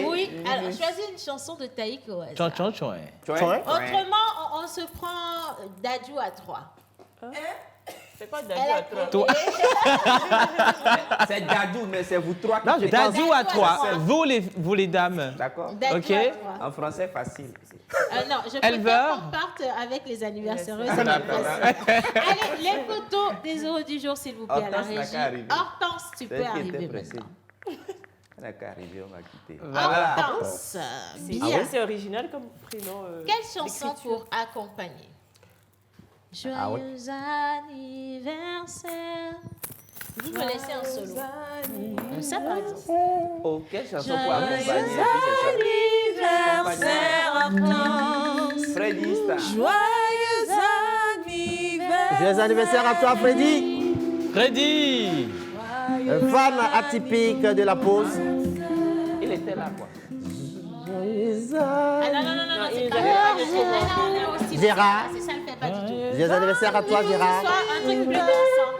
Oui, alors choisis une chanson de Taïk au hasard. Autrement, on se prend Dadju à 3. C'est quoi Dadju à 3? C'est Dadju, mais c'est vous trois qui Non, faites Dadju à 3. C'est Vous les dames. D'accord. Ok. En français, facile. Non, je préfère qu'on parte avec les anniversaires. C'est plus facile. Allez, les photos des euros du jour, s'il vous plaît, à la régie. Hortense, tu peux arriver maintenant. On n'a qu'à arriver, on va quitter. Hortense, bien. C'est original comme prénom. Quelle chanson pour accompagner? Joyeux anniversaire. Vous me laissez en solo. Ça, par exemple. Oh, quelle chanson pour accompagner? Joyeux anniversaire, Hortense. Freddy Star. Joyeux anniversaire. Joyeux anniversaire à toi, Freddy. Freddy. Fan atypique de la pause. Il était là, quoi. Ah non, c'est pas grave. Gérard. C'est ça, ne fait pas du tout. Joyeux anniversaire à toi, Gérard. Ce soir, un truc plus dansant.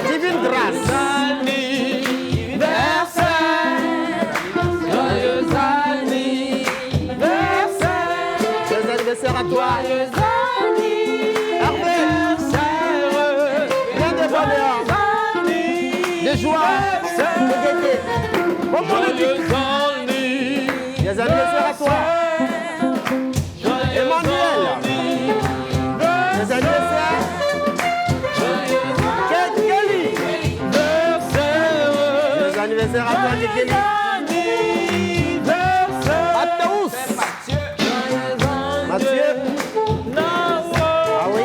Divine grâce. Joyeux anniversaire. Joyeux anniversaire à toi. Hervé. Plein de bonheur, de joie, de gaieté. Bon pour le Dieu. Joyeux anniversaire à toi. Emmanuel. Joyeux anniversaire. Kelly. Joyeux anniversaire à toi, Kelly. Ataous. Mathieu. Ah oui.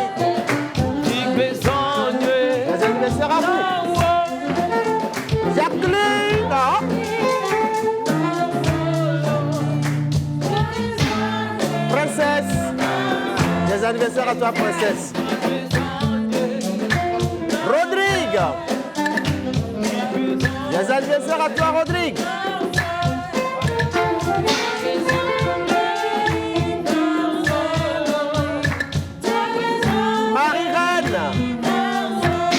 Joyeux anniversaire à vous. Jacqueline. Princesse. Joyeux anniversaire à toi, princesse. Rodrigue. Joyeux anniversaire à toi, Rodrigue. Marie-Reine.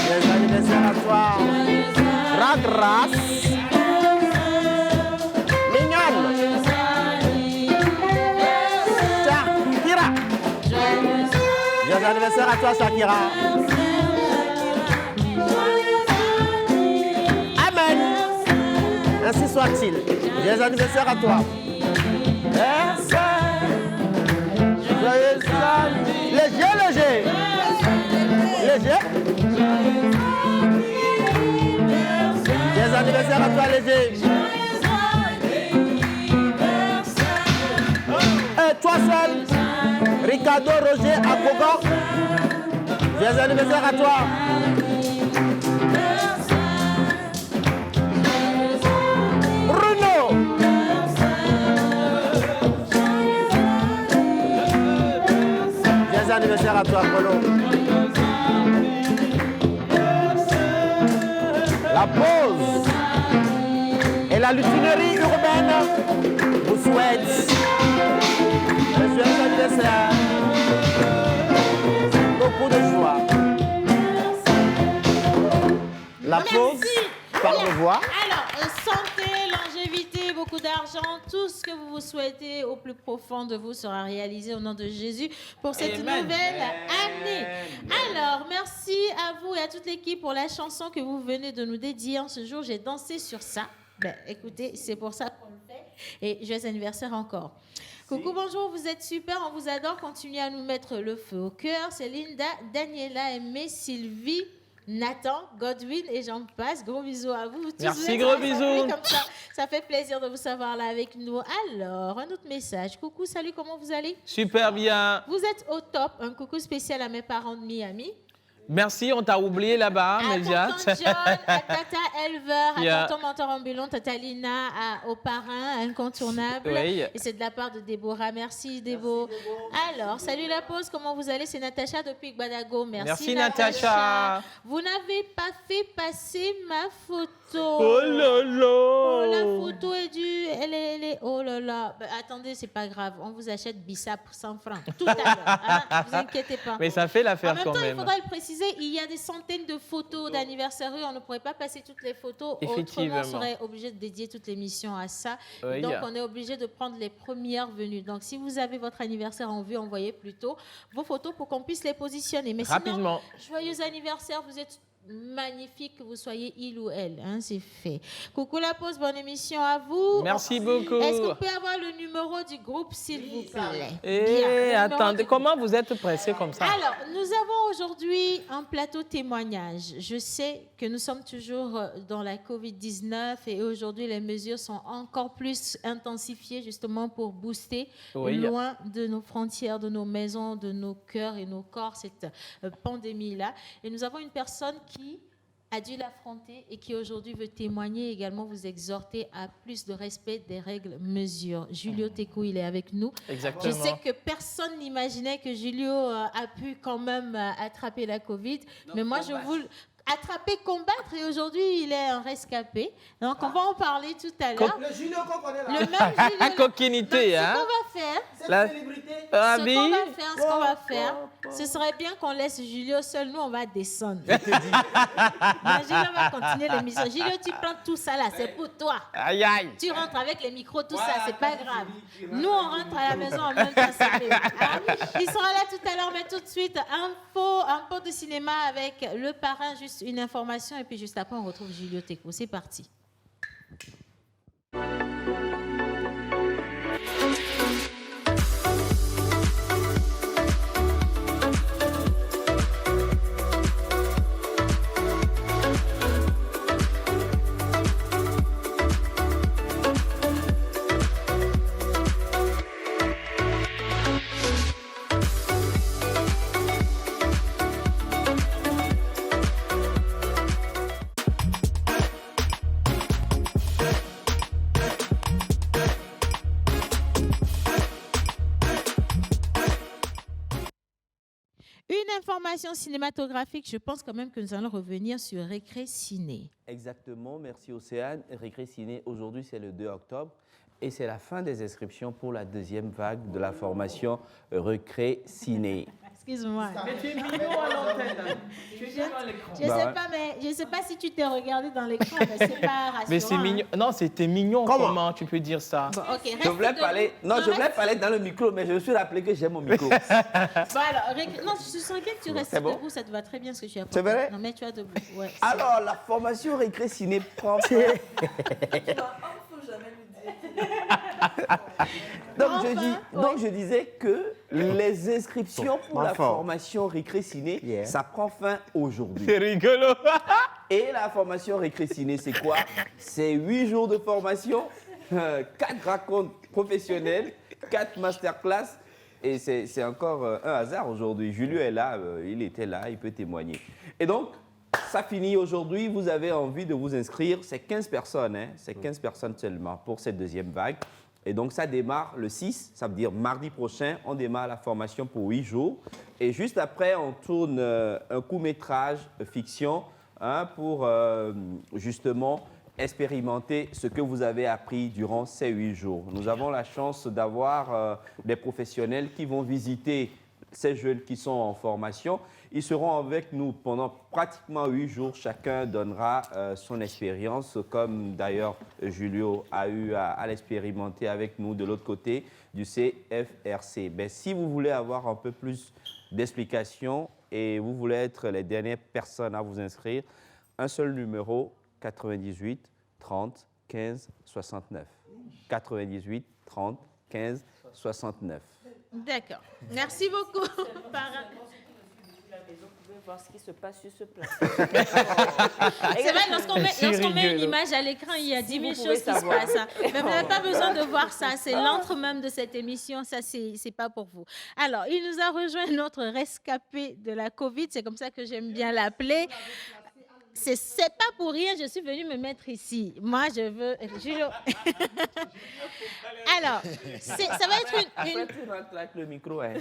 Joyeux anniversaire à toi. Ragras. Mignonne. Shakira. Joyeux anniversaire à toi, Shakira. Amen. Ainsi soit-il. Joyeux anniversaire à toi. Joyeux léger, léger. Léger. Joyeux anniversaire à toi, léger. Et toi seul, Ricardo Roger Agogo. Joyeux anniversaire à toi. Bruno. Joyeux anniversaire à toi, Polo. La pause et la lutinerie urbaine vous souhaitent un joyeux anniversaire. Beaucoup de joie. La pause par le voix. Alors, santé, longévité, beaucoup d'argent, tout ce que vous vous souhaitez au plus profond de vous sera réalisé au nom de Jésus pour cette nouvelle année. Alors, merci à vous et à toute l'équipe pour la chanson que vous venez de nous dédier en ce jour. J'ai dansé sur ça. Ben, écoutez, c'est pour ça qu'on le fait. Et joyeux anniversaire encore. Coucou, bonjour, vous êtes super, on vous adore. Continuez à nous mettre le feu au cœur. C'est Linda, Daniela, Aimé, Sylvie, Nathan, Godwin et j'en passe. Gros bisous à vous. Merci, gros bisous. Comme ça fait plaisir de vous savoir là avec nous. Alors, un autre message. Coucou, salut, comment vous allez? Super bien. Vous êtes au top. Un coucou spécial à mes parents de Miami. Merci, on t'a oublié là-bas, Média. À tonton John, à Tata Elver, Yeah. à tonton mentor ambulant, Tata Lina, aux parrains incontournables. Oui. Et c'est de la part de Déborah. Merci, Débo. Alors, salut la pause, comment vous allez? C'est Natacha depuis Gbadago. Merci, Merci, Natacha. Vous n'avez pas fait passer ma photo. Oh là là. Oh, la photo est due. Elle est... Oh là là. Bah, attendez, c'est pas grave. On vous achète Bissap pour 100 francs. Tout à l'heure. Hein? Vous inquiétez pas. Mais ça fait l'affaire En même quand temps, même. il faudra le préciser, il y a des centaines de photos d'anniversaire. On ne pourrait pas passer toutes les photos. Effectivement. Autrement, on serait obligé de dédier toute l'émission à ça. Oui. Donc, on est obligé de prendre les premières venues. Donc, si vous avez votre anniversaire en vue, envoyez plutôt vos photos pour qu'on puisse les positionner. Mais Rapidement. sinon, joyeux anniversaire, vous êtes magnifique, que vous soyez il ou elle, hein, c'est fait. Coucou la pause, bonne émission à vous. Merci beaucoup. Est-ce que vous pouvez avoir le numéro du groupe, s'il vous plaît? Eh, attendez, comment vous êtes pressé comme ça? Alors, nous avons aujourd'hui un plateau témoignage. Je sais que nous sommes toujours dans la COVID-19 et aujourd'hui, les mesures sont encore plus intensifiées justement pour booster loin de nos frontières, de nos maisons, de nos cœurs et nos corps, cette pandémie-là. Et nous avons une personne qui a dû l'affronter et qui aujourd'hui veut témoigner et également vous exhorter à plus de respect des règles, mesures. Julio Tekou, il est avec nous. Exactement. Je sais que personne n'imaginait que Julio a pu quand même attraper la Covid, mais moi je vous attraper, combattre et aujourd'hui il est un rescapé. Donc on va en parler tout à l'heure. Le Julio qu'on connaît là. Le même Julio. Coquinité, Donc, hein? Ce qu'on va faire, La ce oui. qu'on va faire, ce serait bien qu'on laisse Julio seul. Nous, on va descendre. Mais Julio va continuer l'émission. Julio, tu prends tout ça là, c'est pour toi. Aïe, aïe. Tu rentres avec les micros, tout ça, c'est pas grave. Nous, on rentre à la maison en même temps. C'est mieux. Hein? Il sera là tout à l'heure, mais tout de suite, un pot de cinéma avec le parrain, juste une information, et puis juste après, on retrouve Julio Tekou. C'est parti. Une information cinématographique, je pense quand même que nous allons revenir sur Récré Ciné. Exactement, merci Océane. Récré Ciné, aujourd'hui c'est le 2 octobre et c'est la fin des inscriptions pour la deuxième vague de la formation Récré Ciné. Excuse-moi. Mais tu es mignon à l'antenne. Tu es mignon à l'écran. Je sais pas si tu t'es regardé dans l'écran, mais c'est pas rassurant. Mais c'est mignon. Non, c'était mignon. Comment tu peux dire ça? Bon, ok, Je voulais parler, parler dans le micro, mais je me suis rappelé que j'ai mon micro. Bon, alors, non, je sens bien que tu restes bon? debout, ça te va très bien ce que tu as. C'est vrai? Non, mais tu as debout. Ouais, Alors, la formation Récré Ciné prend... Donc, je disais que les inscriptions pour la formation Récré Ciné, ça prend fin aujourd'hui. C'est rigolo. Et la formation Récré Ciné, c'est quoi? C'est 8 jours de formation, 4 racontes professionnelles, 4 masterclass. Et c'est encore un hasard aujourd'hui. Julio est là, il était là, il peut témoigner. Et donc, ça finit aujourd'hui. Vous avez envie de vous inscrire. C'est 15 personnes, hein? C'est 15 personnes seulement pour cette deuxième vague. Et donc, ça démarre le 6, ça veut dire mardi prochain. On démarre la formation pour 8 jours. Et juste après, on tourne un court-métrage fiction pour justement expérimenter ce que vous avez appris durant ces 8 jours. Nous avons la chance d'avoir des professionnels qui vont visiter ces jeunes qui sont en formation. Ils seront avec nous pendant pratiquement 8 jours. Chacun donnera son expérience, comme d'ailleurs Julio a eu à l'expérimenter avec nous de l'autre côté du CFRC. Ben, si vous voulez avoir un peu plus d'explications et vous voulez être les dernières personnes à vous inscrire, un seul numéro, 98 30 15 69. 98 30 15 69. D'accord. Merci beaucoup. Vous pouvez voir ce qui se passe sur ce plateau. C'est vrai, lorsqu'on met une image à l'écran, il y a 10 000 choses qui se passent. Hein. Mais vous n'avez pas besoin de voir ça. C'est l'entre même de cette émission. Ça, c'est pas pour vous. Alors, il nous a rejoint notre rescapé de la Covid. C'est comme ça que j'aime bien l'appeler. C'est pas pour rien, je suis venue me mettre ici. Moi, je veux... Julio. Alors, ça va être une... Après, tu rentres avec le micro, hein.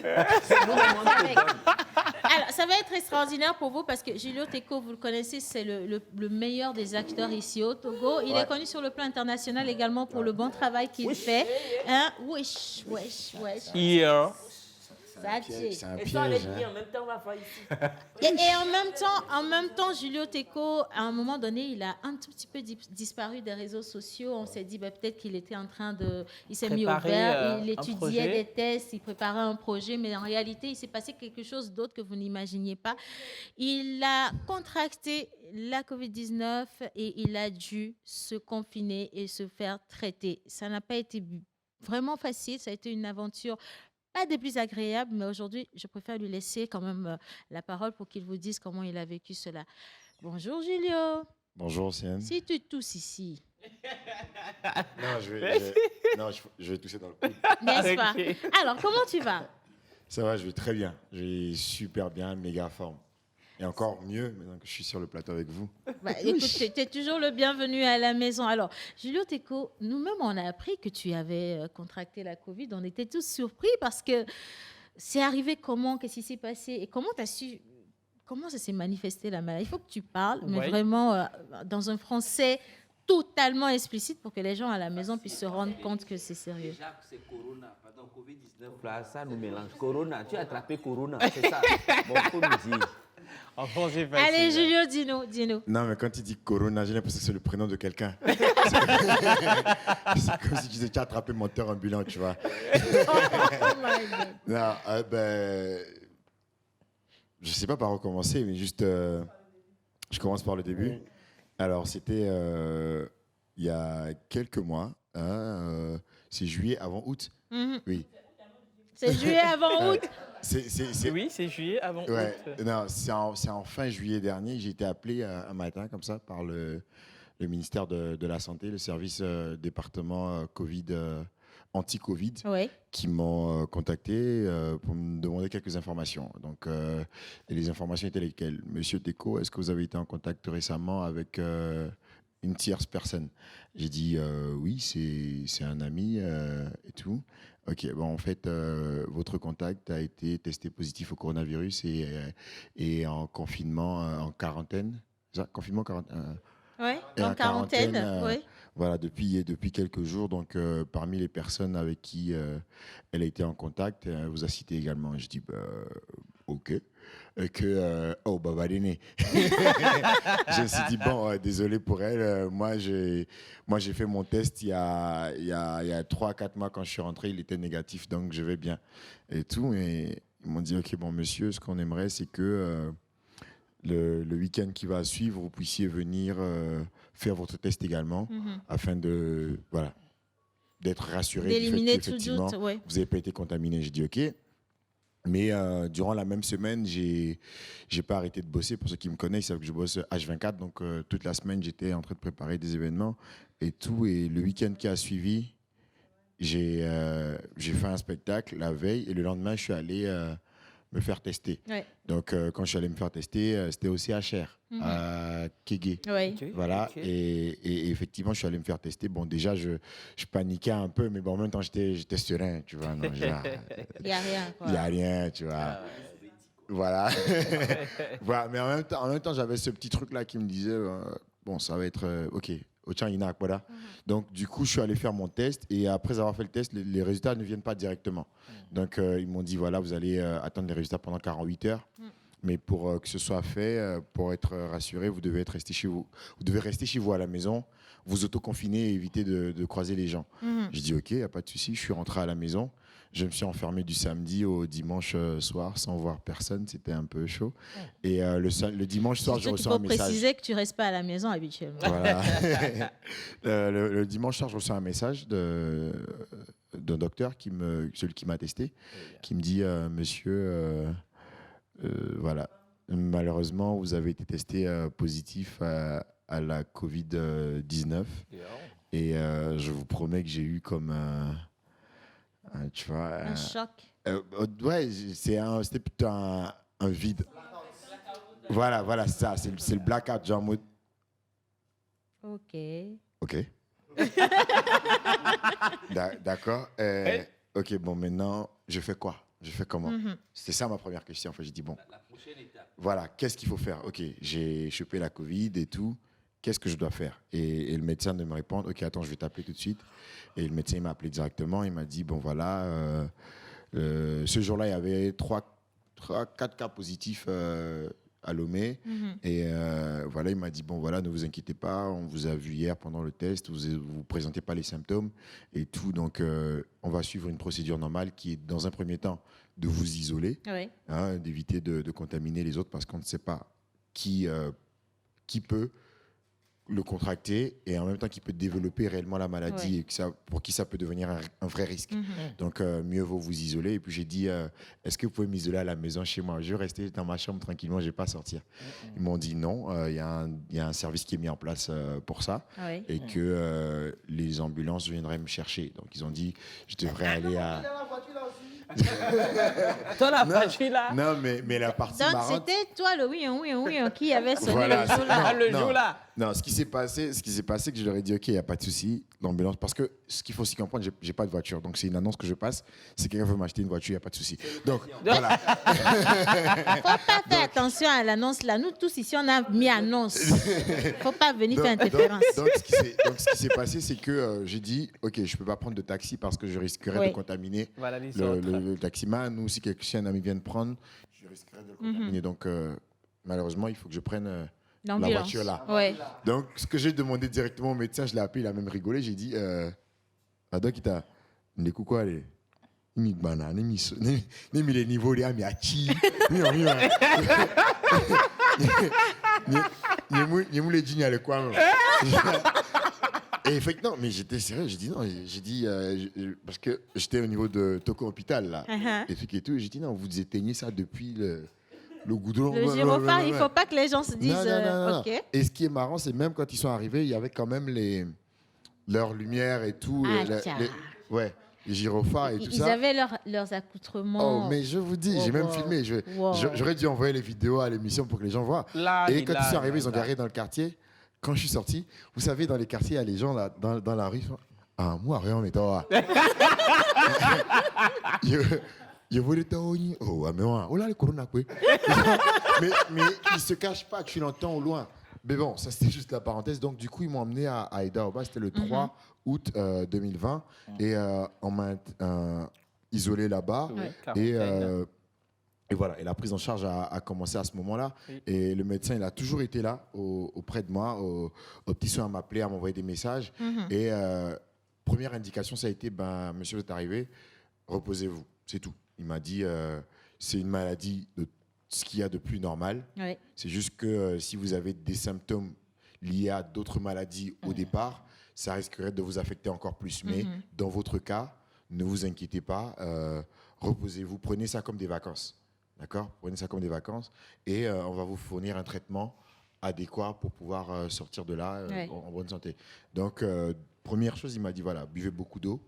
Alors, ça va être extraordinaire. extraordinaire pour vous parce que Julio Teko, vous le connaissez, c'est le meilleur des acteurs ici au Togo. Il est connu sur le plan international également pour le bon travail qu'il fait. Hein? Wesh. Yeah. C'est un piège. En même temps, on va voir ici. Et en même temps, Julio Teko, à un moment donné, il a un tout petit peu disparu des réseaux sociaux. On s'est dit peut-être qu'il était en train de... Il s'est mis au vert, il étudiait des tests, il préparait un projet, mais en réalité, il s'est passé quelque chose d'autre que vous n'imaginiez pas. Il a contracté la COVID-19 et il a dû se confiner et se faire traiter. Ça n'a pas été vraiment facile, ça a été une aventure pas des plus agréables, mais aujourd'hui, je préfère lui laisser quand même la parole pour qu'il vous dise comment il a vécu cela. Bonjour, Julio. Bonjour, Sienne. Si tu tousses ici. Non, je vais tousser dans le coude. N'est-ce pas? Alors, comment tu vas? Ça va, je vais très bien. Je vais super bien, méga forme. Et encore mieux maintenant que je suis sur le plateau avec vous. Écoute, tu es toujours le bienvenu à la maison. Alors, Julio Teko, nous-mêmes, on a appris que tu avais contracté la Covid. On était tous surpris parce que c'est arrivé comment? Qu'est-ce qui s'est passé? Et comment tu as su... Comment ça s'est manifesté la maladie? Il faut que tu parles, mais vraiment dans un français totalement explicite pour que les gens à la maison puissent se rendre compte que c'est sérieux. Déjà, c'est Corona. Pardon, Covid-19, là, ça nous mélange. Corona, tu as attrapé Corona, c'est ça. Bon, faut nous dire. Allez, Julio, dis-nous. Non, mais quand il dit Corona, j'ai l'impression que c'est le prénom de quelqu'un. C'est comme si tu disais, tu as attrapé moteur ambulant, tu vois. Non, je sais pas par où commencer, mais juste, je commence par le début. Alors, c'était il y a quelques mois, c'est juillet avant août. Oui. C'est juillet avant août. Oui, c'est juillet avant août. Non, c'est en fin juillet dernier. J'ai été appelé un matin comme ça par le ministère de la Santé, le service département Covid, anti-Covid, qui m'ont contacté pour me demander quelques informations. Donc, et les informations étaient lesquelles? Monsieur Teko, est-ce que vous avez été en contact récemment avec une tierce personne? J'ai dit oui, c'est un ami et tout. Ok, bon, en fait, votre contact a été testé positif au coronavirus et en confinement, en quarantaine. Confinement, quarantaine. Oui, en quarantaine, oui. Voilà, depuis quelques jours. Donc, parmi les personnes avec qui elle a été en contact, elle vous a cité également. Je dis, ok. Oh, Babaléné. Je me suis dit, bon, désolé pour elle. Moi, j'ai fait mon test il y a 3-4 mois quand je suis rentré. Il était négatif, donc je vais bien. Et tout. Et ils m'ont dit, ok, bon, monsieur, ce qu'on aimerait, c'est que le week-end qui va suivre, vous puissiez venir faire votre test également, afin de, voilà, d'être rassuré. D'éliminer tout doute, vous n'avez pas été contaminé. J'ai dit, ok. Mais durant la même semaine, j'ai pas arrêté de bosser. Pour ceux qui me connaissent, ils savent que je bosse H24. Donc, toute la semaine, j'étais en train de préparer des événements et tout. Et le week-end qui a suivi, j'ai fait un spectacle la veille. Et le lendemain, je suis allé me faire tester. Donc, quand je suis allé me faire tester, c'était au CHR, à Kégué. Voilà. Et effectivement, je suis allé me faire tester. Bon, déjà, je paniquais un peu, mais bon, en même temps, j'étais serein, tu vois. Non, il n'y a rien, quoi. Il n'y a rien, tu vois. Voilà. Voilà. Mais en même temps, j'avais ce petit truc-là qui me disait, bon, ça va être OK. Voilà. Donc, du coup, je suis allé faire mon test et après avoir fait le test, les résultats ne viennent pas directement. Donc, ils m'ont dit, voilà, vous allez attendre les résultats pendant 48 heures. Mais pour que ce soit fait, pour être rassuré, vous devez rester chez vous. Vous devez rester chez vous à la maison, vous autoconfiner et éviter de croiser les gens. J'ai dit, OK, il n'y a pas de souci. Je suis rentré à la maison. Je me suis enfermé du samedi au dimanche soir sans voir personne. C'était un peu chaud. Et le dimanche soir, je reçois un message. Il faut préciser que tu ne restes pas à la maison habituellement. Voilà. Le dimanche soir, je reçois un message d'un docteur, celui qui m'a testé, qui me dit, monsieur, voilà, malheureusement, vous avez été testé positif à la Covid-19. Et je vous promets que j'ai eu comme tu vois, un choc. Ouais, c'était plutôt un vide. Voilà, c'est ça, c'est le blackout, genre mode. Ok. D'accord. Ok, bon, maintenant, je fais quoi? Je fais comment? C'était ça ma première question. En fait, j'ai dit, bon. La prochaine étape. voilà, qu'est-ce qu'il faut faire? Ok, j'ai chopé la Covid et tout. Qu'est-ce que je dois faire? Et le médecin de me répondre, ok, attends, je vais t'appeler tout de suite. Et le médecin il m'a appelé directement. Il m'a dit, bon voilà, ce jour-là, il y avait 4 cas positifs à Lomé. Et voilà, il m'a dit, bon voilà, ne vous inquiétez pas, on vous a vu hier pendant le test, vous ne présentez pas les symptômes et tout. Donc, on va suivre une procédure normale qui est, dans un premier temps, de vous isoler, hein, d'éviter de contaminer les autres parce qu'on ne sait pas qui peut le contracter et en même temps qui peut développer réellement la maladie et pour qui ça peut devenir un vrai risque. Donc, mieux vaut vous isoler. Et puis, j'ai dit, est-ce que vous pouvez m'isoler à la maison chez moi? Je vais rester dans ma chambre tranquillement, je ne vais pas sortir. Ils m'ont dit non, il y a un service qui est mis en place pour ça et que les ambulances viendraient me chercher. Donc, ils ont dit, je devrais aller à... Toi, la voiture là. Non, mais la partie Donc, marrante... c'était toi le oui, qui avait sonné Voilà, le jour-là. Le jour-là. Non, ce qui s'est passé, c'est que je leur ai dit, OK, il n'y a pas de souci, l'ambulance, parce que ce qu'il faut aussi comprendre, j'ai pas de voiture. Donc, c'est une annonce que je passe. Si quelqu'un veut m'acheter une voiture, il n'y a pas de souci. Donc, voilà. Faut pas faire attention à l'annonce là. Nous tous ici, on a mis annonce. Faut pas venir faire interférence. Donc, ce qui s'est passé, c'est que j'ai dit, OK, je peux pas prendre de taxi parce que je risquerais de contaminer le taximan. Ou si un ami vient de prendre, je risquerais de le contaminer. Donc, malheureusement, il faut que je prenne... la voiture là. Donc, ce que j'ai demandé directement au médecin, je l'ai appelé, il a même rigolé. J'ai dit, Doc, il t'a dit quoi les banane, ni les niveaux, les amis, ni les jeans, les quoi. Et effectivement, mais j'étais sérieux, j'ai dit, parce que j'étais au niveau de Toko Hôpital là, et tout, j'ai dit, non, vous éteignez ça depuis le goudron. Le gyrophare, il ne faut pas que les gens se disent non. OK. Et ce qui est marrant, c'est même quand ils sont arrivés, il y avait quand même leurs lumières et tout. Les gyrophares et tout ça. Ils avaient leurs accoutrements. Oh, mais je vous dis, j'ai même filmé. J'aurais dû envoyer les vidéos à l'émission pour que les gens voient. Et quand ils sont arrivés, ils ont garé dans le quartier. Quand je suis sorti, vous savez, dans les quartiers, il y a les gens là, dans la rue. Ah, moi, rien, mais toi. Je voulais t'envoyer. Oh, mais oh là, le corona, quoi. Mais ils se cachent pas, tu l'entends au loin. Mais bon, ça c'était juste la parenthèse. Donc, du coup, ils m'ont emmené à Aïda-Oba. C'était le 3 août 2020. Et on m'a isolé là-bas. Et voilà, et la prise en charge a commencé à ce moment-là. Et le médecin, il a toujours été là, auprès de moi. Aux petits soins à m'appeler, à m'envoyer des messages. Et première indication, ça a été, monsieur, vous êtes arrivé, reposez-vous, c'est tout. Il m'a dit, c'est une maladie de ce qu'il y a de plus normal. C'est juste que si vous avez des symptômes liés à d'autres maladies au départ, ça risquerait de vous affecter encore plus. Mais dans votre cas, ne vous inquiétez pas, reposez-vous, prenez ça comme des vacances. D'accord? Prenez ça comme des vacances et on va vous fournir un traitement adéquat pour pouvoir sortir de là en bonne santé. Donc, première chose, il m'a dit, voilà, buvez beaucoup d'eau.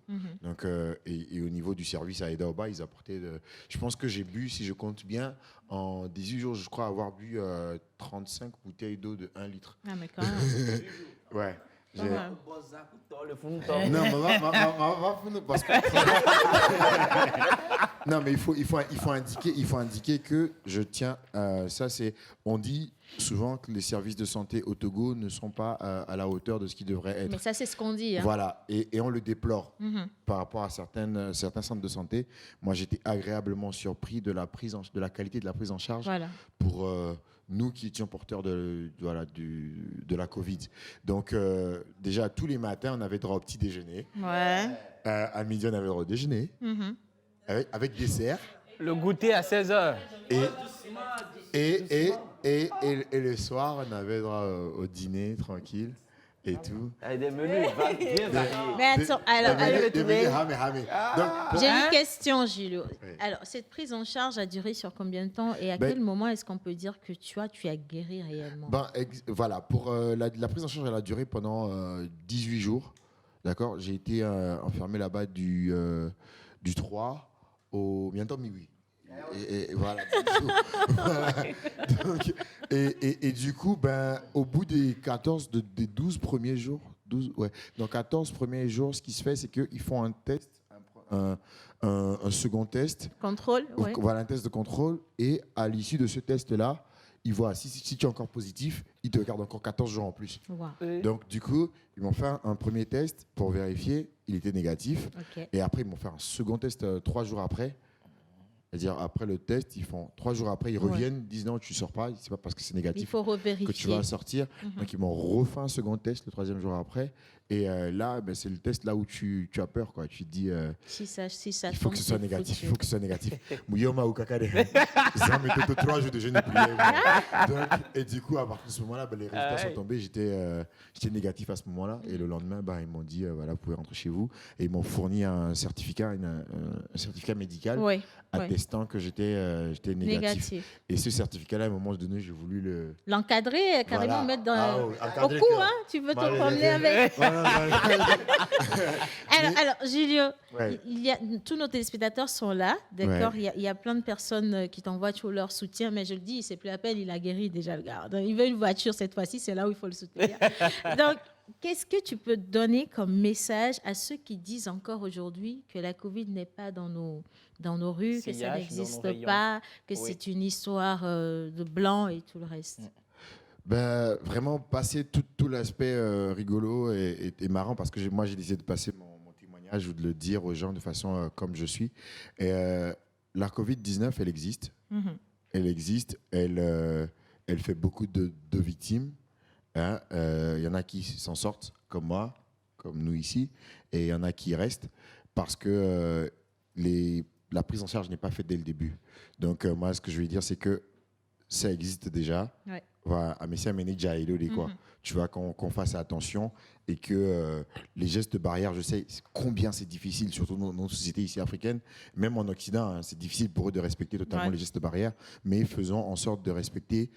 Donc, et au niveau du service à Aïda-Oba, ils apportaient... Je pense que j'ai bu, si je compte bien, en 18 jours, je crois avoir bu 35 bouteilles d'eau de 1 litre. Ah, mais quand même. Ouais. Non, parce que... Non, mais il faut indiquer que je tiens. Ça, c'est. On dit souvent que les services de santé au Togo ne sont pas à la hauteur de ce qu'ils devraient être. Mais ça, c'est ce qu'on dit. Hein. Voilà, et on le déplore par rapport à certains centres de santé. Moi, j'étais agréablement surpris de la qualité de la prise en charge pour nous qui étions porteurs de la Covid. Donc, déjà, tous les matins, on avait droit au petit déjeuner. À midi, on avait droit au déjeuner. Avec dessert. Le goûter à 16h. Et le soir, on avait droit au dîner tranquille et tout. Avec des menus bien variés. Mais attends, alors, j'ai une question, Julio. Alors, cette prise en charge a duré sur combien de temps et à quel moment est-ce qu'on peut dire que tu as guéri réellement? Voilà, pour la prise en charge, elle a duré pendant 18 jours. D'accord? J'ai été enfermé là-bas du 3 au bientôt minuit. Et voilà. Donc, et du coup, au bout des 12 premiers jours, 14 premiers jours, ce qui se fait, c'est qu'ils font un test, un second test. Contrôle, Voilà, un test de contrôle. Et à l'issue de ce test-là, ils voient si tu es encore positif, ils te gardent encore 14 jours en plus. Wow. Donc, du coup, ils m'ont fait un premier test pour vérifier, il était négatif. Ok. Et après, ils m'ont fait un second test 3 jours après. C'est-à-dire, après le test, ils font 3 jours après, ils reviennent, disent non, tu ne sors pas, c'est pas parce que c'est négatif Il faut revérifier. que tu vas sortir. Donc, ils m'ont refait un second test le 3e jour après. Et là, c'est le test là où tu as peur, quoi. Tu te dis, Si ça il faut que ce soit tombe, négatif, c'est il faut que ce soit négatif. Mouyoma ou kakade. Ça mettait 3 jours de jeûne et prière. Et du coup, à partir de ce moment-là, les résultats sont tombés. J'étais négatif à ce moment-là. Et le lendemain, ils m'ont dit, voilà, vous pouvez rentrer chez vous. Et ils m'ont fourni un certificat, un certificat médical attestant que j'étais négatif. Et ce certificat-là, à un moment donné, j'ai voulu l'encadrer, carrément Voilà. mettre au Encadrer cou, que- hein. Tu veux te Voilà, promener avec. Mais- Alors, Julio, Ouais. tous nos téléspectateurs sont là, d'accord. Ouais. Il y a plein de personnes qui t'envoient tout leur soutien, mais je le dis, c'est plus la peine, il a guéri déjà le gars. Donc, il veut une voiture cette fois-ci, c'est là où il faut le soutenir. Donc, qu'est-ce que tu peux donner comme message à ceux qui disent encore aujourd'hui que la Covid n'est pas dans nos rues, que ça Sillage dans nos n'existe rayons. pas, que Oui. c'est une histoire de blanc et tout le reste? Vraiment passer tout l'aspect rigolo et marrant, parce que moi j'ai décidé de passer mon témoignage ou de le dire aux gens de façon comme je suis. Et la Covid-19, elle existe. Mhm. Elle existe, elle fait beaucoup de victimes. Hein. Y en a qui s'en sortent, comme moi, comme nous ici, et il y en a qui restent parce que la prise en charge n'est pas faite dès le début. Donc moi, ce que je veux dire, c'est que ça existe déjà. Ouais. Voilà, mais c'est un ménage quoi. Tu vois, qu'on fasse attention et que les gestes barrières, je sais combien c'est difficile, surtout dans nos sociétés ici africaines, même en Occident, hein, c'est difficile pour eux de respecter totalement les gestes barrières, mais faisons en sorte de respecter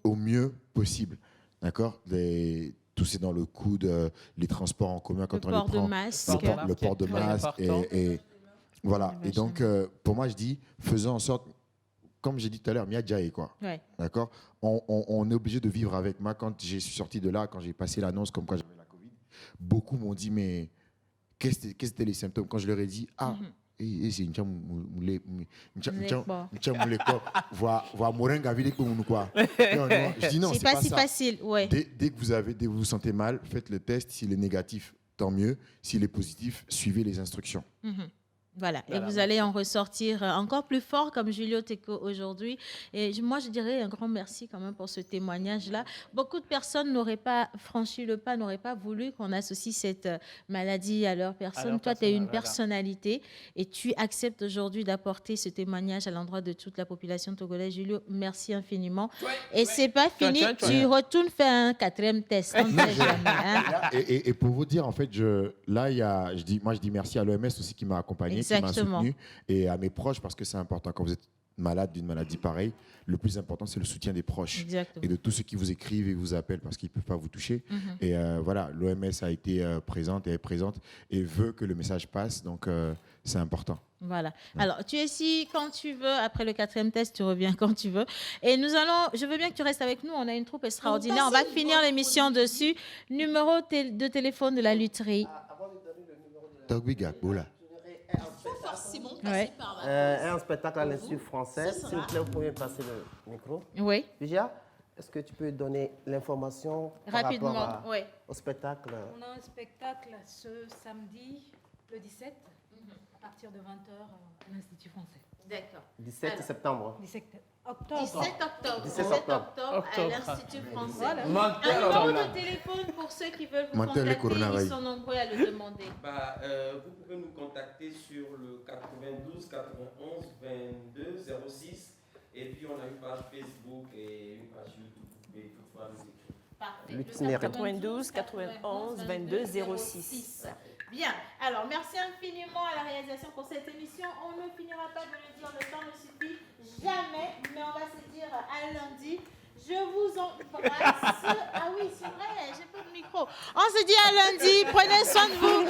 au mieux possible. D'accord? Tout c'est dans le coup les transports en commun quand Le on port les prend. de masque. Le port de Ouais. masque. Important. Et voilà. Et donc, pour moi, je dis, faisons en sorte, comme j'ai dit tout à l'heure, Miadjaye, quoi. Ouais. D'accord? On est obligé de vivre avec. Moi, quand je suis sorti de là, quand j'ai passé l'annonce comme quoi j'avais la Covid, beaucoup m'ont dit, mais qu'est-ce que c'était les symptômes? Quand je leur ai dit, et c'est une cham moulé voir moringa vide comme nous quoi. Je dis non, C'est c'est pas pas si ça. facile, ouais. Dès que vous vous sentez mal, faites le test. S'il est négatif, tant mieux. S'il est positif, suivez les instructions. Mhm. Voilà, et vous allez en ressortir encore plus fort comme Julio Teco aujourd'hui. Et moi, je dirais un grand merci quand même pour ce témoignage-là. Beaucoup de personnes n'auraient pas franchi le pas, n'auraient pas voulu qu'on associe cette maladie à leur personne. Toi, tu es une personnalité et tu acceptes aujourd'hui d'apporter ce témoignage à l'endroit de toute la population togolaise. Julio, merci infiniment. Et c'est pas fini, tu retournes faire un 4e test. On ne sait jamais, hein. Et pour vous dire, en fait, je dis merci à l'OMS aussi qui m'a accompagné, qui m'a Exactement. soutenu, et à mes proches, parce que c'est important. Quand vous êtes malade d'une maladie pareille, le plus important, c'est le soutien des proches. Exactement. Et de tous ceux qui vous écrivent et vous appellent parce qu'ils ne peuvent pas vous toucher. Mhm. Et voilà, l'OMS a été présente et est présente et veut que le message passe, donc c'est important. Voilà. Alors, tu es ici quand tu veux. Après le 4e test, tu reviens quand tu veux. Et je veux bien que tu restes avec nous. On a une troupe extraordinaire. On va finir l'émission dessus. Numéro de téléphone de la lutherie. Ouais. Un spectacle à l'Institut français. S'il vous plaît, vous pouvez passer le micro. Oui. Déjà, est-ce que tu peux donner l'information par Rapidement, rapport oui. au spectacle? On a un spectacle ce samedi, le 17, à partir de 20h à l'Institut français. D'accord. 17 septembre. 17 octobre. 17 octobre. 17 octobre. À l'Institut français. Voilà. Un numéro de téléphone pour ceux qui veulent vous Menteur, les contacter. coronavirus. Ils sont nombreux à le demander. Vous pouvez nous contacter sur le 92 91 22 06. Et puis on a une page Facebook et une page YouTube. Vous pouvez toutefois nous écrire. Parfait. 92 91 22 06. Bien. Alors, merci infiniment à la réalisation pour cette émission. On ne finira pas de le dire, le temps ne suffit jamais, mais on va se dire à lundi. Je vous embrasse. Ah oui, c'est vrai, j'ai pas de micro. On se dit à lundi. Prenez soin de vous.